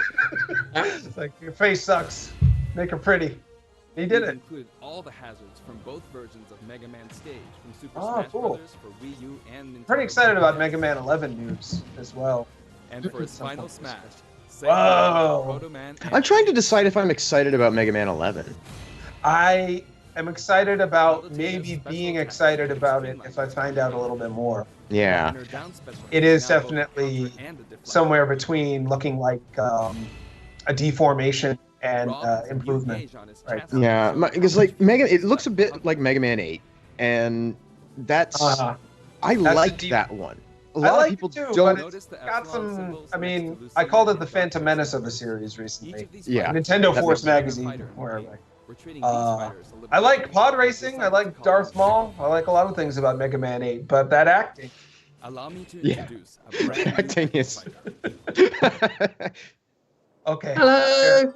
[SPEAKER 3] It's like, your face sucks. Make her pretty. He did
[SPEAKER 8] We've
[SPEAKER 3] it.
[SPEAKER 8] included all the hazards from both versions of Mega Man Stage from Super
[SPEAKER 3] Oh,
[SPEAKER 8] Smash
[SPEAKER 3] cool.
[SPEAKER 8] Brothers for Wii U and Nintendo.
[SPEAKER 3] Pretty excited about Mega Man 11 news as well.
[SPEAKER 8] And for its final smash,
[SPEAKER 3] Whoa.
[SPEAKER 8] Proto Man and
[SPEAKER 1] I'm trying to decide if I'm excited about Mega Man 11.
[SPEAKER 3] I am excited about maybe being excited about it if I find out a little bit more.
[SPEAKER 1] Yeah.
[SPEAKER 8] Inner down special
[SPEAKER 3] It is
[SPEAKER 8] has now both a
[SPEAKER 3] definitely
[SPEAKER 8] counter and a deflect.
[SPEAKER 3] Somewhere between looking like a deformation and
[SPEAKER 8] Rob has a new
[SPEAKER 3] improvement.
[SPEAKER 8] gauge on his
[SPEAKER 3] Right.
[SPEAKER 8] chassis
[SPEAKER 1] Yeah,
[SPEAKER 8] that shows
[SPEAKER 1] because
[SPEAKER 8] how
[SPEAKER 1] like
[SPEAKER 8] much
[SPEAKER 1] Mega, it
[SPEAKER 8] force
[SPEAKER 1] looks a
[SPEAKER 8] is
[SPEAKER 1] bit
[SPEAKER 8] pumped.
[SPEAKER 1] like Mega Man 8, and that's I
[SPEAKER 3] That's
[SPEAKER 1] like
[SPEAKER 3] the deep-
[SPEAKER 1] that one. A
[SPEAKER 3] I
[SPEAKER 1] lot
[SPEAKER 3] like
[SPEAKER 1] of people
[SPEAKER 3] it too,
[SPEAKER 1] don't.
[SPEAKER 3] but
[SPEAKER 8] Notice the
[SPEAKER 3] got
[SPEAKER 8] epsilon
[SPEAKER 3] some.
[SPEAKER 8] symbols
[SPEAKER 3] I
[SPEAKER 8] next
[SPEAKER 3] mean,
[SPEAKER 8] to
[SPEAKER 3] I called it
[SPEAKER 8] Lucifer
[SPEAKER 3] the
[SPEAKER 8] and
[SPEAKER 3] Phantom
[SPEAKER 8] Dark
[SPEAKER 3] Menace of
[SPEAKER 8] Forces.
[SPEAKER 3] the series
[SPEAKER 8] Each
[SPEAKER 3] recently.
[SPEAKER 8] of these
[SPEAKER 1] Yeah.
[SPEAKER 8] fighters
[SPEAKER 3] Nintendo
[SPEAKER 8] has
[SPEAKER 3] Force
[SPEAKER 8] a different
[SPEAKER 3] magazine,
[SPEAKER 8] fighter in the
[SPEAKER 3] wherever.
[SPEAKER 8] game. We're treating these fighters a little
[SPEAKER 3] I like
[SPEAKER 8] differently,
[SPEAKER 3] pod
[SPEAKER 8] but
[SPEAKER 3] racing. I
[SPEAKER 8] decided
[SPEAKER 3] like
[SPEAKER 8] to call
[SPEAKER 3] Darth
[SPEAKER 8] them
[SPEAKER 3] Maul. I like a lot of things about Mega Man 8, but that acting.
[SPEAKER 8] Allow me to
[SPEAKER 1] Yeah.
[SPEAKER 8] introduce a brand new
[SPEAKER 1] Acting is-
[SPEAKER 8] fighter.
[SPEAKER 3] Okay.
[SPEAKER 2] Hello,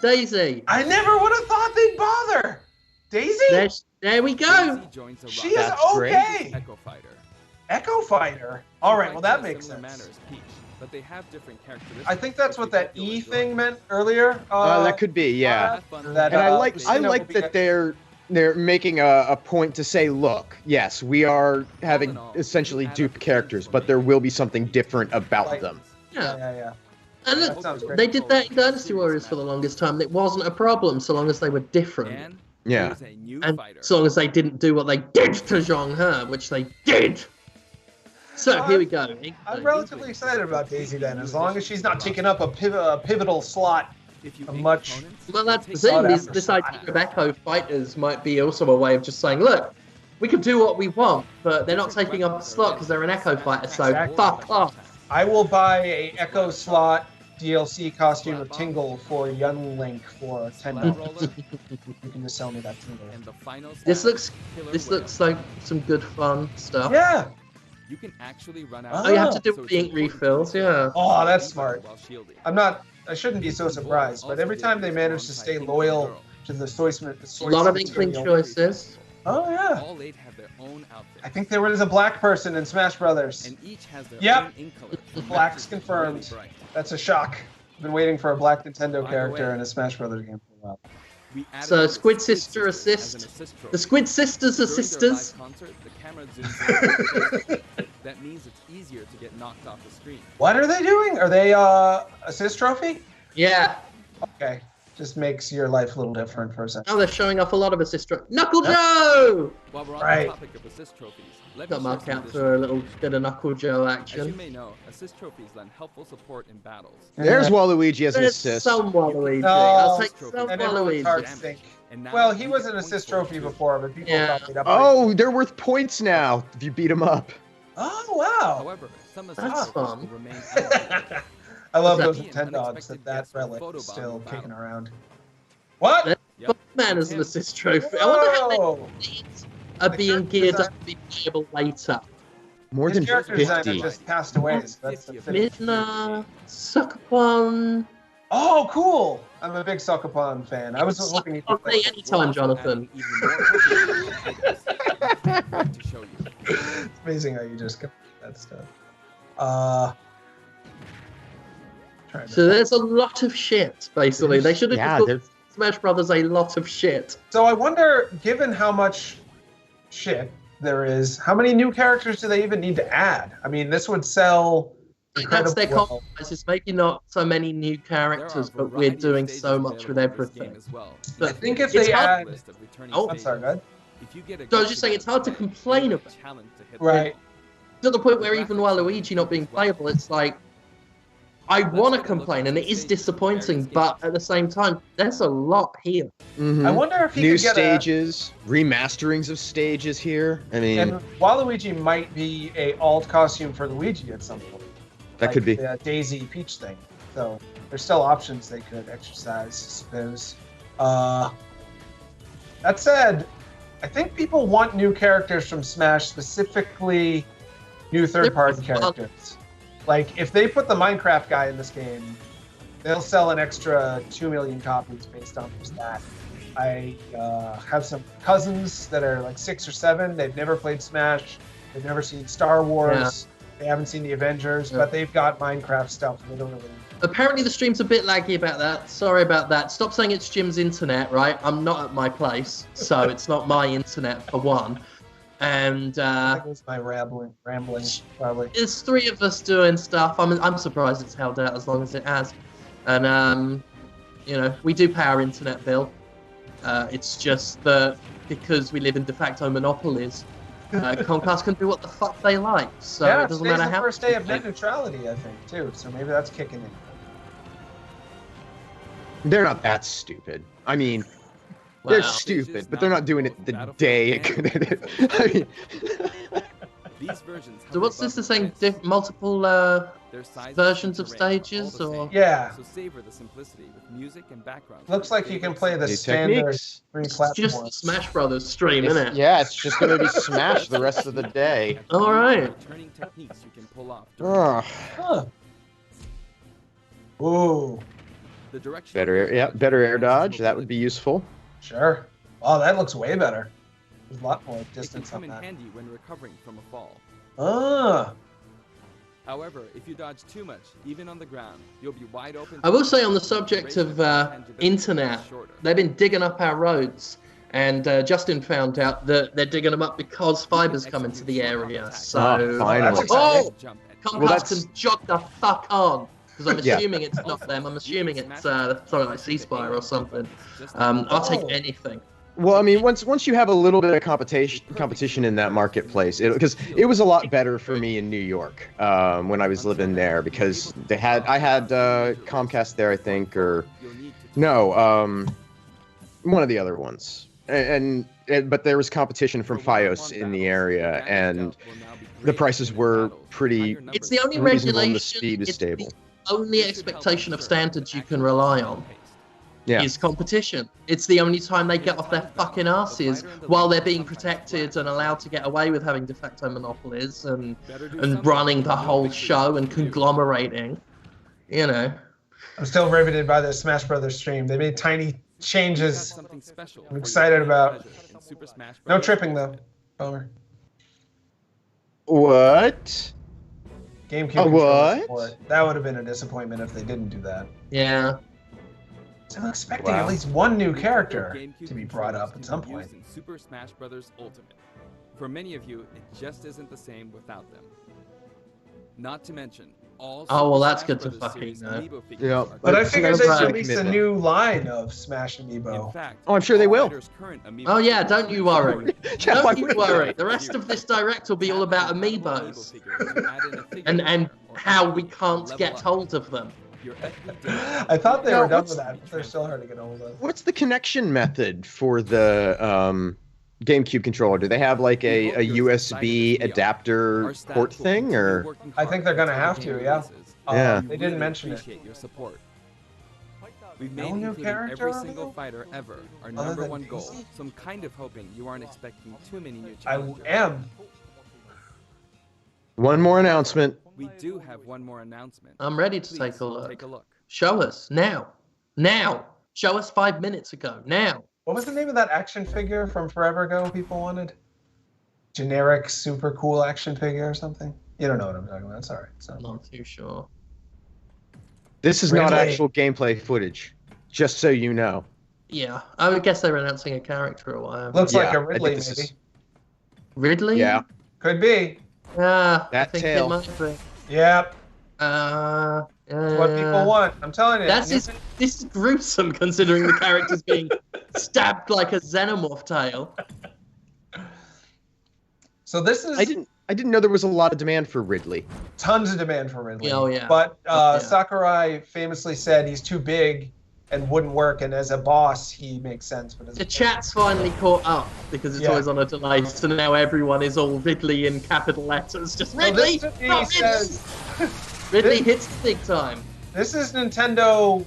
[SPEAKER 2] Daisy.
[SPEAKER 3] I never would have thought they'd bother. Daisy?
[SPEAKER 2] There we go.
[SPEAKER 8] Daisy joins a
[SPEAKER 3] She is
[SPEAKER 8] roster
[SPEAKER 1] That's great.
[SPEAKER 3] okay.
[SPEAKER 8] Echo Fighter.
[SPEAKER 3] Echo Fighter. All right, well that makes sense.
[SPEAKER 8] Manner as Peach, but they have different characteristics.
[SPEAKER 3] I think that's
[SPEAKER 8] which
[SPEAKER 3] what that
[SPEAKER 8] we hope you'll
[SPEAKER 3] E
[SPEAKER 8] enjoy.
[SPEAKER 3] thing meant earlier.
[SPEAKER 1] That could be, yeah.
[SPEAKER 8] Have fun with
[SPEAKER 3] That,
[SPEAKER 1] And I
[SPEAKER 8] it.
[SPEAKER 1] like that they're making a point to say, look, yes, we are having essentially dupe characters, but there will be something different about them.
[SPEAKER 2] Yeah.
[SPEAKER 3] Yeah.
[SPEAKER 2] And
[SPEAKER 3] That
[SPEAKER 2] look,
[SPEAKER 3] sounds great.
[SPEAKER 2] they did that in Dynasty Warriors for the longest time. And it wasn't a problem so long as they were different.
[SPEAKER 8] And
[SPEAKER 1] Yeah.
[SPEAKER 8] there's a new
[SPEAKER 2] And
[SPEAKER 8] fighter.
[SPEAKER 2] so long as they didn't do what they did to Zhong He, which they did. So here we go.
[SPEAKER 3] I'm relatively excited about Daisy then, as long as she's not taking up a pivotal slot.
[SPEAKER 8] If you
[SPEAKER 3] a
[SPEAKER 8] beat
[SPEAKER 3] much-
[SPEAKER 8] opponents,
[SPEAKER 2] Well, that's the
[SPEAKER 8] take
[SPEAKER 3] sought
[SPEAKER 2] thing.
[SPEAKER 3] after
[SPEAKER 2] This
[SPEAKER 3] slot.
[SPEAKER 2] idea of Echo Fighters might be also a way of just saying, look, we can do what we want, but they're not taking up a slot because they're an Echo Fighter, so
[SPEAKER 3] Exactly.
[SPEAKER 2] fuck off.
[SPEAKER 3] I will buy a Echo slot DLC costume of Tingle for Young Link for $10. You can just sell me that Tingle.
[SPEAKER 8] And the final
[SPEAKER 2] This
[SPEAKER 8] step,
[SPEAKER 2] looks
[SPEAKER 8] Killer
[SPEAKER 2] this
[SPEAKER 8] Whale.
[SPEAKER 2] looks like some good fun stuff.
[SPEAKER 3] Yeah.
[SPEAKER 8] You can actually run out.
[SPEAKER 3] Oh,
[SPEAKER 2] Oh, you have to do
[SPEAKER 8] So it's
[SPEAKER 2] the ink
[SPEAKER 8] important
[SPEAKER 2] refills,
[SPEAKER 8] to
[SPEAKER 2] yeah.
[SPEAKER 3] Oh, that's smart.
[SPEAKER 8] while shielding.
[SPEAKER 3] I shouldn't be so surprised, but every time they manage to stay loyal to the source
[SPEAKER 2] A lot of inkling
[SPEAKER 3] material.
[SPEAKER 2] choices.
[SPEAKER 3] Oh yeah.
[SPEAKER 8] All 8 have their own outfit.
[SPEAKER 3] I think there was a black person in Smash Brothers.
[SPEAKER 8] And each has their
[SPEAKER 3] Yep.
[SPEAKER 8] own ink color.
[SPEAKER 3] Black's confirmed.
[SPEAKER 8] Really bright.
[SPEAKER 3] That's a shock. I've been waiting for a black Nintendo
[SPEAKER 8] By the
[SPEAKER 3] character
[SPEAKER 8] way-
[SPEAKER 3] in a Smash Brothers game for a while.
[SPEAKER 8] We added
[SPEAKER 2] So
[SPEAKER 8] the
[SPEAKER 2] Squid
[SPEAKER 8] Squid
[SPEAKER 2] Sister
[SPEAKER 8] Sisters as
[SPEAKER 2] assist.
[SPEAKER 8] an assist trophy.
[SPEAKER 2] The Squid Sisters are
[SPEAKER 8] During their
[SPEAKER 2] sisters.
[SPEAKER 8] live concert, the camera zooms in. That means it's easier to get knocked off the screen.
[SPEAKER 3] What are they doing? Are they assist trophy?
[SPEAKER 2] Yeah.
[SPEAKER 3] Okay. Just makes your life a little different for a second.
[SPEAKER 2] Oh, they're showing off a lot of assist Knuckle Joe!
[SPEAKER 8] While we're on
[SPEAKER 3] Right.
[SPEAKER 8] the topic of assist trophies, let
[SPEAKER 2] Got
[SPEAKER 8] me
[SPEAKER 2] mark
[SPEAKER 8] share some
[SPEAKER 2] out for a little bit of Knuckle Joe
[SPEAKER 8] As you
[SPEAKER 2] action.
[SPEAKER 8] may know, assist trophies lend helpful support in battles.
[SPEAKER 1] There's Waluigi as an
[SPEAKER 2] It's
[SPEAKER 1] assist.
[SPEAKER 2] some Waluigi.
[SPEAKER 3] No.
[SPEAKER 2] I'll take
[SPEAKER 8] And
[SPEAKER 2] some
[SPEAKER 3] And everyone's hard to
[SPEAKER 2] Waluigi.
[SPEAKER 3] think.
[SPEAKER 8] And now
[SPEAKER 3] Well, he
[SPEAKER 8] you
[SPEAKER 3] was
[SPEAKER 8] get
[SPEAKER 3] an assist
[SPEAKER 8] points for it,
[SPEAKER 3] trophy
[SPEAKER 8] too.
[SPEAKER 3] before, but people
[SPEAKER 2] Yeah.
[SPEAKER 3] thought they'd upgrade.
[SPEAKER 1] Oh, they're worth points now if you beat him up.
[SPEAKER 3] Oh, wow.
[SPEAKER 8] However, some assist
[SPEAKER 2] That's
[SPEAKER 8] trophies
[SPEAKER 2] fun.
[SPEAKER 8] will remain unavailable.
[SPEAKER 3] I love
[SPEAKER 2] Is
[SPEAKER 3] those
[SPEAKER 8] that-
[SPEAKER 3] Nintendogs
[SPEAKER 8] unexpected
[SPEAKER 3] that
[SPEAKER 8] guest with
[SPEAKER 3] relic
[SPEAKER 8] photo
[SPEAKER 3] is
[SPEAKER 8] bomb
[SPEAKER 3] still
[SPEAKER 8] in battle.
[SPEAKER 3] kicking around. What?
[SPEAKER 2] That-
[SPEAKER 8] Yep.
[SPEAKER 2] Man as an
[SPEAKER 8] Him.
[SPEAKER 2] assist trophy. I wonder how many
[SPEAKER 3] Whoa.
[SPEAKER 2] are
[SPEAKER 3] The
[SPEAKER 2] being
[SPEAKER 3] character
[SPEAKER 2] geared
[SPEAKER 3] design-
[SPEAKER 2] up to be playable later.
[SPEAKER 1] More
[SPEAKER 3] His
[SPEAKER 1] than
[SPEAKER 3] character designer
[SPEAKER 1] 50.
[SPEAKER 3] just passed away, so that's the
[SPEAKER 8] 50
[SPEAKER 3] thing.
[SPEAKER 2] Midna, Suckapon.
[SPEAKER 3] Oh, cool! I'm a big Sokapon fan. I was hoping he
[SPEAKER 2] I'll
[SPEAKER 3] could play.
[SPEAKER 2] play anytime, Jonathan.
[SPEAKER 8] Adding even more items to show you.
[SPEAKER 3] It's amazing how you just get that stuff. Trying to-
[SPEAKER 2] So there's a lot of shit, basically. They should have
[SPEAKER 1] Yeah,
[SPEAKER 2] just
[SPEAKER 1] they're-
[SPEAKER 2] called Smash Brothers a lot of shit.
[SPEAKER 3] So I wonder, given how much shit there is, how many new characters do they even need to add? I mean, this would sell
[SPEAKER 2] That's their
[SPEAKER 3] incredibly well.
[SPEAKER 2] compromise. It's maybe not so many new characters,
[SPEAKER 8] There are a
[SPEAKER 2] but we're
[SPEAKER 8] variety of
[SPEAKER 2] doing
[SPEAKER 8] stages
[SPEAKER 2] so much with
[SPEAKER 8] available in this
[SPEAKER 2] everything.
[SPEAKER 8] game as well.
[SPEAKER 2] But
[SPEAKER 3] I think if
[SPEAKER 2] it's
[SPEAKER 3] they
[SPEAKER 2] hard-
[SPEAKER 3] add...
[SPEAKER 8] List of returning
[SPEAKER 2] Oh,
[SPEAKER 3] I'm
[SPEAKER 8] stages.
[SPEAKER 3] sorry, go ahead.
[SPEAKER 8] If you get a
[SPEAKER 2] So I was
[SPEAKER 8] good
[SPEAKER 2] just saying it's
[SPEAKER 8] together,
[SPEAKER 2] hard to complain
[SPEAKER 8] it's a
[SPEAKER 2] about.
[SPEAKER 8] challenge to hit the
[SPEAKER 3] Right.
[SPEAKER 2] To the point where even Waluigi not being playable, it's like, I want to complain, and it is disappointing, but at the same time, there's a lot here.
[SPEAKER 1] Mhm.
[SPEAKER 3] I wonder if he
[SPEAKER 1] New
[SPEAKER 3] could get
[SPEAKER 1] stages, remasterings of stages here. I mean,
[SPEAKER 3] and Waluigi might be a alt costume for Luigi at some point.
[SPEAKER 1] that
[SPEAKER 3] Like
[SPEAKER 1] could be.
[SPEAKER 3] the Daisy Peach thing. So there's still options they could exercise, I suppose. That said, I think people want new characters from Smash, specifically new third-party
[SPEAKER 2] They're fun.
[SPEAKER 3] characters. Like, if they put the Minecraft guy in this game, they'll sell an extra 2 million copies based on just that. I have some cousins that are like 6 or 7. They've never played Smash. They've never seen Star Wars. They haven't seen the Avengers,
[SPEAKER 2] Yeah.
[SPEAKER 3] but they've got Minecraft stuff. They don't really.
[SPEAKER 2] Apparently the stream's a bit laggy about that. Sorry about that. Stop saying it's Jim's internet, right? I'm not at my place, so it's not my internet for one. And
[SPEAKER 3] That was my rambling, probably.
[SPEAKER 2] there's 3 of us doing stuff. I'm surprised it's held out as long as it has. And you know, we do pay our internet bill. It's just that because we live in de facto monopolies, Comcast can do what the fuck they like. So
[SPEAKER 3] Yeah,
[SPEAKER 2] it doesn't
[SPEAKER 3] today's
[SPEAKER 2] matter
[SPEAKER 3] the
[SPEAKER 2] how.
[SPEAKER 3] first day of net neutrality, I think, too. So maybe that's kicking in.
[SPEAKER 1] They're not that stupid. I mean, they're
[SPEAKER 2] Wow.
[SPEAKER 1] stupid, but they're not doing it the day it could. I mean,
[SPEAKER 8] These versions
[SPEAKER 2] So what's this?
[SPEAKER 8] hover
[SPEAKER 2] They're
[SPEAKER 8] above
[SPEAKER 2] saying
[SPEAKER 8] the
[SPEAKER 2] multiple
[SPEAKER 8] Their sizes
[SPEAKER 2] versions
[SPEAKER 8] and
[SPEAKER 2] of
[SPEAKER 8] terrain are all
[SPEAKER 2] stages,
[SPEAKER 8] the
[SPEAKER 2] or
[SPEAKER 8] same.
[SPEAKER 3] Yeah,
[SPEAKER 8] So savor the simplicity with music and background.
[SPEAKER 3] looks like you can play the
[SPEAKER 1] new
[SPEAKER 3] standard
[SPEAKER 1] techniques.
[SPEAKER 3] 3
[SPEAKER 2] it's just
[SPEAKER 3] platforms.
[SPEAKER 2] Smash Brothers stream, isn't it?
[SPEAKER 1] Yeah, it's just gonna be Smash the rest of the day.
[SPEAKER 2] All right.
[SPEAKER 8] Returning techniques you can pull off. during
[SPEAKER 1] Ugh.
[SPEAKER 3] Huh. Ooh,
[SPEAKER 8] the direction.
[SPEAKER 1] Better air, yeah, better air dodge. That would be useful.
[SPEAKER 3] sure. Oh, that looks way better. There's a lot more
[SPEAKER 8] It can
[SPEAKER 3] distance
[SPEAKER 8] come
[SPEAKER 3] on
[SPEAKER 8] in
[SPEAKER 3] that.
[SPEAKER 8] handy when recovering from a fall. However, if you dodge too much, even on the ground, you'll be wide open.
[SPEAKER 2] I will say on the subject of internet, they've been digging up our roads, and Justin found out that they're digging them up because fiber's coming to the area. So,
[SPEAKER 1] finally.
[SPEAKER 2] Comcast can jog the fuck on. Because I'm assuming it's not them. I'm assuming it's something like C-Spire or something. I'll take anything.
[SPEAKER 1] Well, I mean, once you have a little bit of competition in that marketplace, because it was a lot better for me in New York when I was living there, because I had Comcast there, I think, or no, one of the other ones, but there was competition from FiOS in the area, and the prices were pretty
[SPEAKER 2] It's the only
[SPEAKER 1] reasonable and
[SPEAKER 2] regulation.
[SPEAKER 1] the speed is stable.
[SPEAKER 2] The only expectation of standards you can rely on.
[SPEAKER 1] Yeah.
[SPEAKER 2] Is competition. It's the only time they get off their fucking asses while they're being protected and allowed to get away with having de facto monopolies and running the whole show and conglomerating. You know.
[SPEAKER 3] I'm still riveted by the Smash Brothers stream. They made tiny changes. I'm excited about. No tripping though. Bummer.
[SPEAKER 1] What?
[SPEAKER 3] GameCube
[SPEAKER 1] what?
[SPEAKER 3] Support. That would have been a disappointment if they didn't do that.
[SPEAKER 2] Yeah.
[SPEAKER 3] So I'm expecting at least one new character to be brought up at some point.
[SPEAKER 8] In Super Smash Bros. Ultimate. For many of you, it just isn't the same without them. Not to mention, all
[SPEAKER 2] that's good to fucking know.
[SPEAKER 1] Yeah,
[SPEAKER 3] but I figured they'd release a new line of Smash Amiibo.
[SPEAKER 8] In fact,
[SPEAKER 1] I'm sure they will.
[SPEAKER 2] Oh yeah, don't you worry. Don't you worry. The rest of this direct will be all about Amiibos and how we can't get hold of them.
[SPEAKER 3] I thought they were done with that, but they're still hard to get hold of.
[SPEAKER 1] What's the connection method for the GameCube controller? Do they have like a USB adapter port thing, or?
[SPEAKER 3] I think they're gonna have to, yeah.
[SPEAKER 1] Yeah.
[SPEAKER 3] They didn't mention it.
[SPEAKER 8] We've made including every single fighter ever our number one goal, so I'm kind of hoping you aren't expecting too many new challenges.
[SPEAKER 3] I am.
[SPEAKER 1] One more announcement.
[SPEAKER 8] We do have one more announcement.
[SPEAKER 2] I'm ready to take a look. Show us now. Now. Show us 5 minutes ago. Now.
[SPEAKER 3] What was the name of that action figure from forever ago people wanted? Generic, super cool action figure or something? You don't know what I'm talking about. Sorry.
[SPEAKER 2] I'm not too sure.
[SPEAKER 1] This is not actual gameplay footage, just so you know.
[SPEAKER 2] Yeah, I would guess they were announcing a character a while.
[SPEAKER 3] Looks like a Ridley, maybe.
[SPEAKER 2] Ridley?
[SPEAKER 1] Yeah.
[SPEAKER 3] Could be.
[SPEAKER 2] Yeah,
[SPEAKER 1] that
[SPEAKER 2] I think
[SPEAKER 1] tail.
[SPEAKER 2] it might be.
[SPEAKER 3] Yep.
[SPEAKER 2] What
[SPEAKER 3] people want. I'm telling you.
[SPEAKER 2] This is gruesome considering the character's being stabbed like a xenomorph tail.
[SPEAKER 3] So this is.
[SPEAKER 1] I didn't know there was a lot of demand for Ridley.
[SPEAKER 3] Tons of demand for Ridley.
[SPEAKER 2] Oh yeah.
[SPEAKER 3] But Sakurai famously said he's too big and wouldn't work, and as a boss he makes sense. But
[SPEAKER 2] the chat's finally caught up because it's always on a delay, so now everyone is all Ridley in capital letters. Just Ridley! Ridley hits the big time.
[SPEAKER 3] This is Nintendo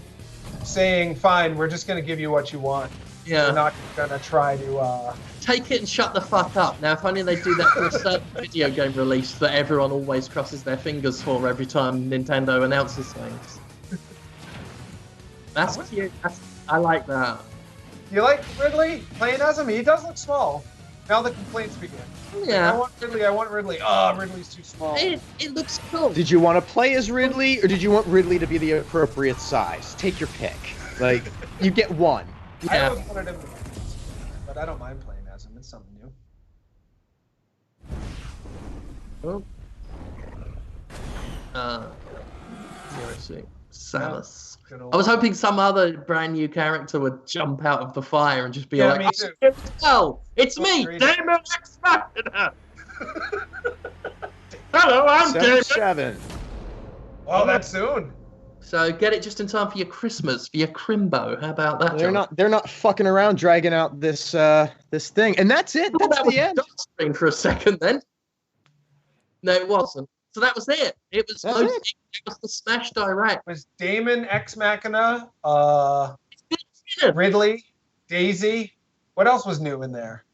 [SPEAKER 3] saying, fine, we're just going to give you what you want.
[SPEAKER 2] Yeah.
[SPEAKER 3] We're not going to try to...
[SPEAKER 2] Take it and shut the fuck up. Now, if only they do that for a certain video game release that everyone always crosses their fingers for every time Nintendo announces things. That's cute. I like that.
[SPEAKER 3] You like Ridley? Playing as him? He does look small. Now the complaints begin.
[SPEAKER 2] Yeah.
[SPEAKER 3] I want Ridley. Oh, Ridley's too small.
[SPEAKER 2] It looks cool.
[SPEAKER 1] Did you want to play as Ridley, or did you want Ridley to be the appropriate size? Take your pick. Like, you get one.
[SPEAKER 3] I always wanted him to be, but I don't mind playing as him. It's something new.
[SPEAKER 2] Let's see. Samus. I was hoping some other brand new character would jump out of the fire and just be like, "Oh, it's me, Damon X Machina." Hello, I'm Damon.
[SPEAKER 1] 7.
[SPEAKER 3] Oh, that's soon.
[SPEAKER 2] So get it just in time for your Christmas, for your Crimbo. How about that?
[SPEAKER 1] They're not fucking around dragging out this this thing, and that's it. That's the end.
[SPEAKER 2] Screen for a second, then. No, it wasn't. So that was it. It was the Smash Direct.
[SPEAKER 3] It was Damon X Machina, Ridley, Daisy. What else was new in there?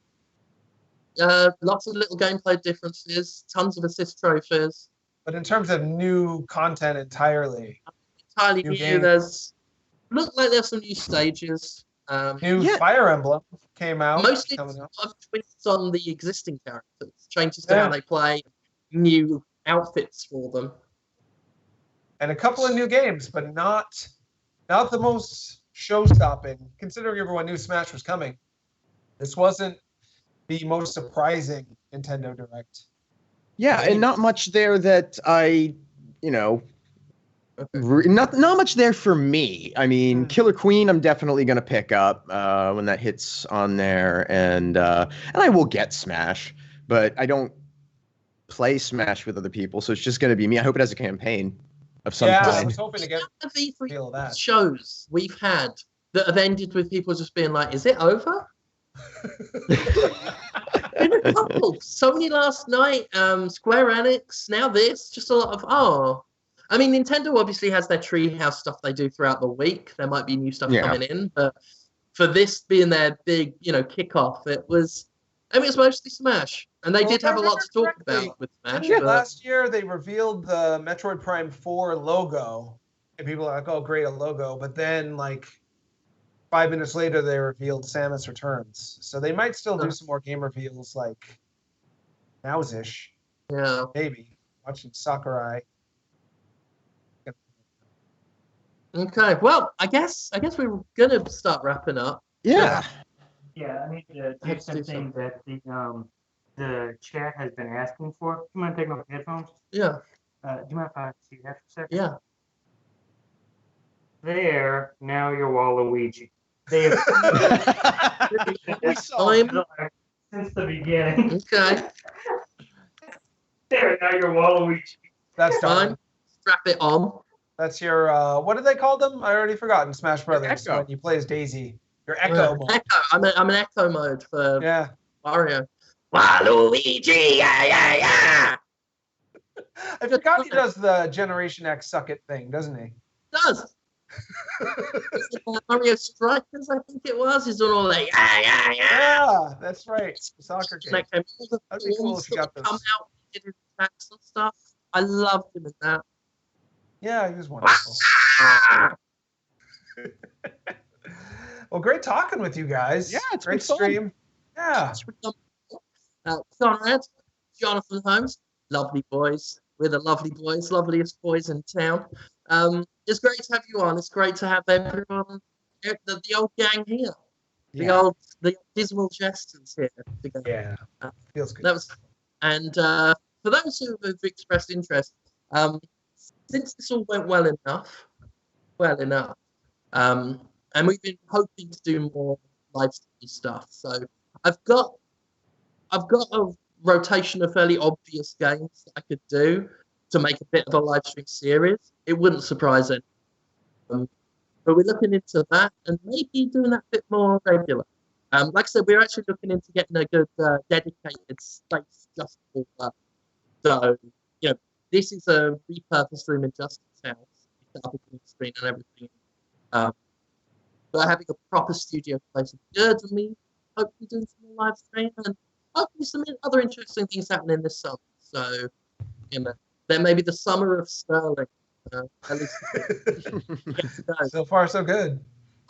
[SPEAKER 2] Lots of little gameplay differences, tons of assist trophies.
[SPEAKER 3] But in terms of new content entirely
[SPEAKER 2] new. There's there's some new stages.
[SPEAKER 3] New Fire Emblem came out.
[SPEAKER 2] Mostly twists on the existing characters, changes to how they play, new outfits for them.
[SPEAKER 3] And a couple of new games, but not the most show-stopping, considering everyone knew Smash was coming. This wasn't the most surprising Nintendo Direct.
[SPEAKER 1] Yeah, and not much there that I, not much there for me. I mean, Killer Queen, I'm definitely gonna pick up when that hits on there, and I will get Smash, but I don't play Smash with other people, so it's just gonna be me. I hope it has a campaign of some
[SPEAKER 3] I
[SPEAKER 1] kind.
[SPEAKER 3] was hoping to get
[SPEAKER 2] The
[SPEAKER 3] feel of that.
[SPEAKER 2] shows we've had that have ended with people just being like, "Is it over?" Been a couple. Sony last night, Square Enix, now this, just a lot of I mean, Nintendo obviously has their Treehouse stuff they do throughout the week. There might be new stuff coming in, but for this being their big, kickoff, it was mostly Smash, and they did have a lot to talk about with Smash.
[SPEAKER 3] Last year they revealed the Metroid Prime 4 logo, and people are like, "Oh, great, a logo!" But then, like 5 minutes later, they revealed Samus Returns. So they might still do some more game reveals, like now-ish.
[SPEAKER 2] Yeah,
[SPEAKER 3] maybe watching Sakurai.
[SPEAKER 2] Okay, well, I guess we're gonna start wrapping up.
[SPEAKER 1] Yeah.
[SPEAKER 4] Yeah, I need to do something that the chat has been asking for. Do you mind taking off the headphones?
[SPEAKER 2] Yeah.
[SPEAKER 4] Do you mind if I see that for a second?
[SPEAKER 2] Yeah.
[SPEAKER 4] There, now you're Waluigi. They have since the beginning.
[SPEAKER 2] Okay.
[SPEAKER 4] There, now you're Waluigi.
[SPEAKER 3] That's
[SPEAKER 2] fine. Strap it on.
[SPEAKER 3] That's your what did they call them? I already forgotten. Smash Brothers. When you play as Daisy, your Echo mode.
[SPEAKER 2] Echo. I'm an Echo mode for Mario.
[SPEAKER 3] Waluigi, yeah. I forgot he does the Generation X suck it thing, doesn't he?
[SPEAKER 2] Does. Mario Strikers, I think it was. He's doing all that.
[SPEAKER 3] Yeah, that's right. Soccer game. That'd be cool if you got those.
[SPEAKER 2] Come out and did his attacks and stuff. I loved him in that.
[SPEAKER 3] Yeah, he was wonderful. Well, great talking with you guys.
[SPEAKER 1] Yeah, it's
[SPEAKER 3] great stream. Yeah.
[SPEAKER 2] Conrad, Jonathan Holmes, lovely boys. We're the lovely boys, loveliest boys in town. It's great to have you on. It's great to have everyone, the old gang here, the dismal jesters here together.
[SPEAKER 3] Yeah, feels good.
[SPEAKER 2] That was, and for those who have expressed interest, since this all went well enough, and we've been hoping to do more live stream stuff. So I've got a rotation of fairly obvious games that I could do to make a bit of a live stream series. It wouldn't surprise anyone. But we're looking into that and maybe doing that a bit more regular. Like I said, we're actually looking into getting a good dedicated space just for that. So, this is a repurposed room in Justin's house. Set up a green screen and everything. But having a proper studio place is good, and me hopefully doing some more live stream and hopefully some other interesting things happening this summer. So, then maybe the summer of Sterling. At least
[SPEAKER 3] so far, so good.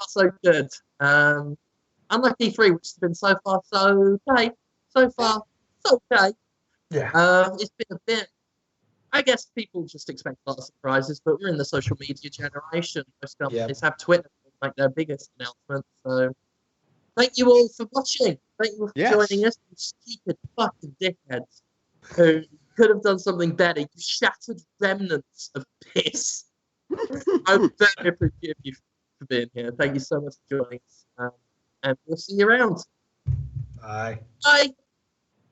[SPEAKER 2] So good. Unlike E3, which has been so far so okay. So far, so okay.
[SPEAKER 3] Yeah.
[SPEAKER 2] It's been a bit. I guess people just expect a lot of surprises, but we're in the social media generation. Most companies have Twitter to make their biggest announcement. So, thank you all for watching. Thank you for joining us. You stupid fucking dickheads who could have done something better. You shattered remnants of piss. I very appreciate you for being here. Thank you so much for joining us. And we'll see you around.
[SPEAKER 3] Bye.
[SPEAKER 2] Bye.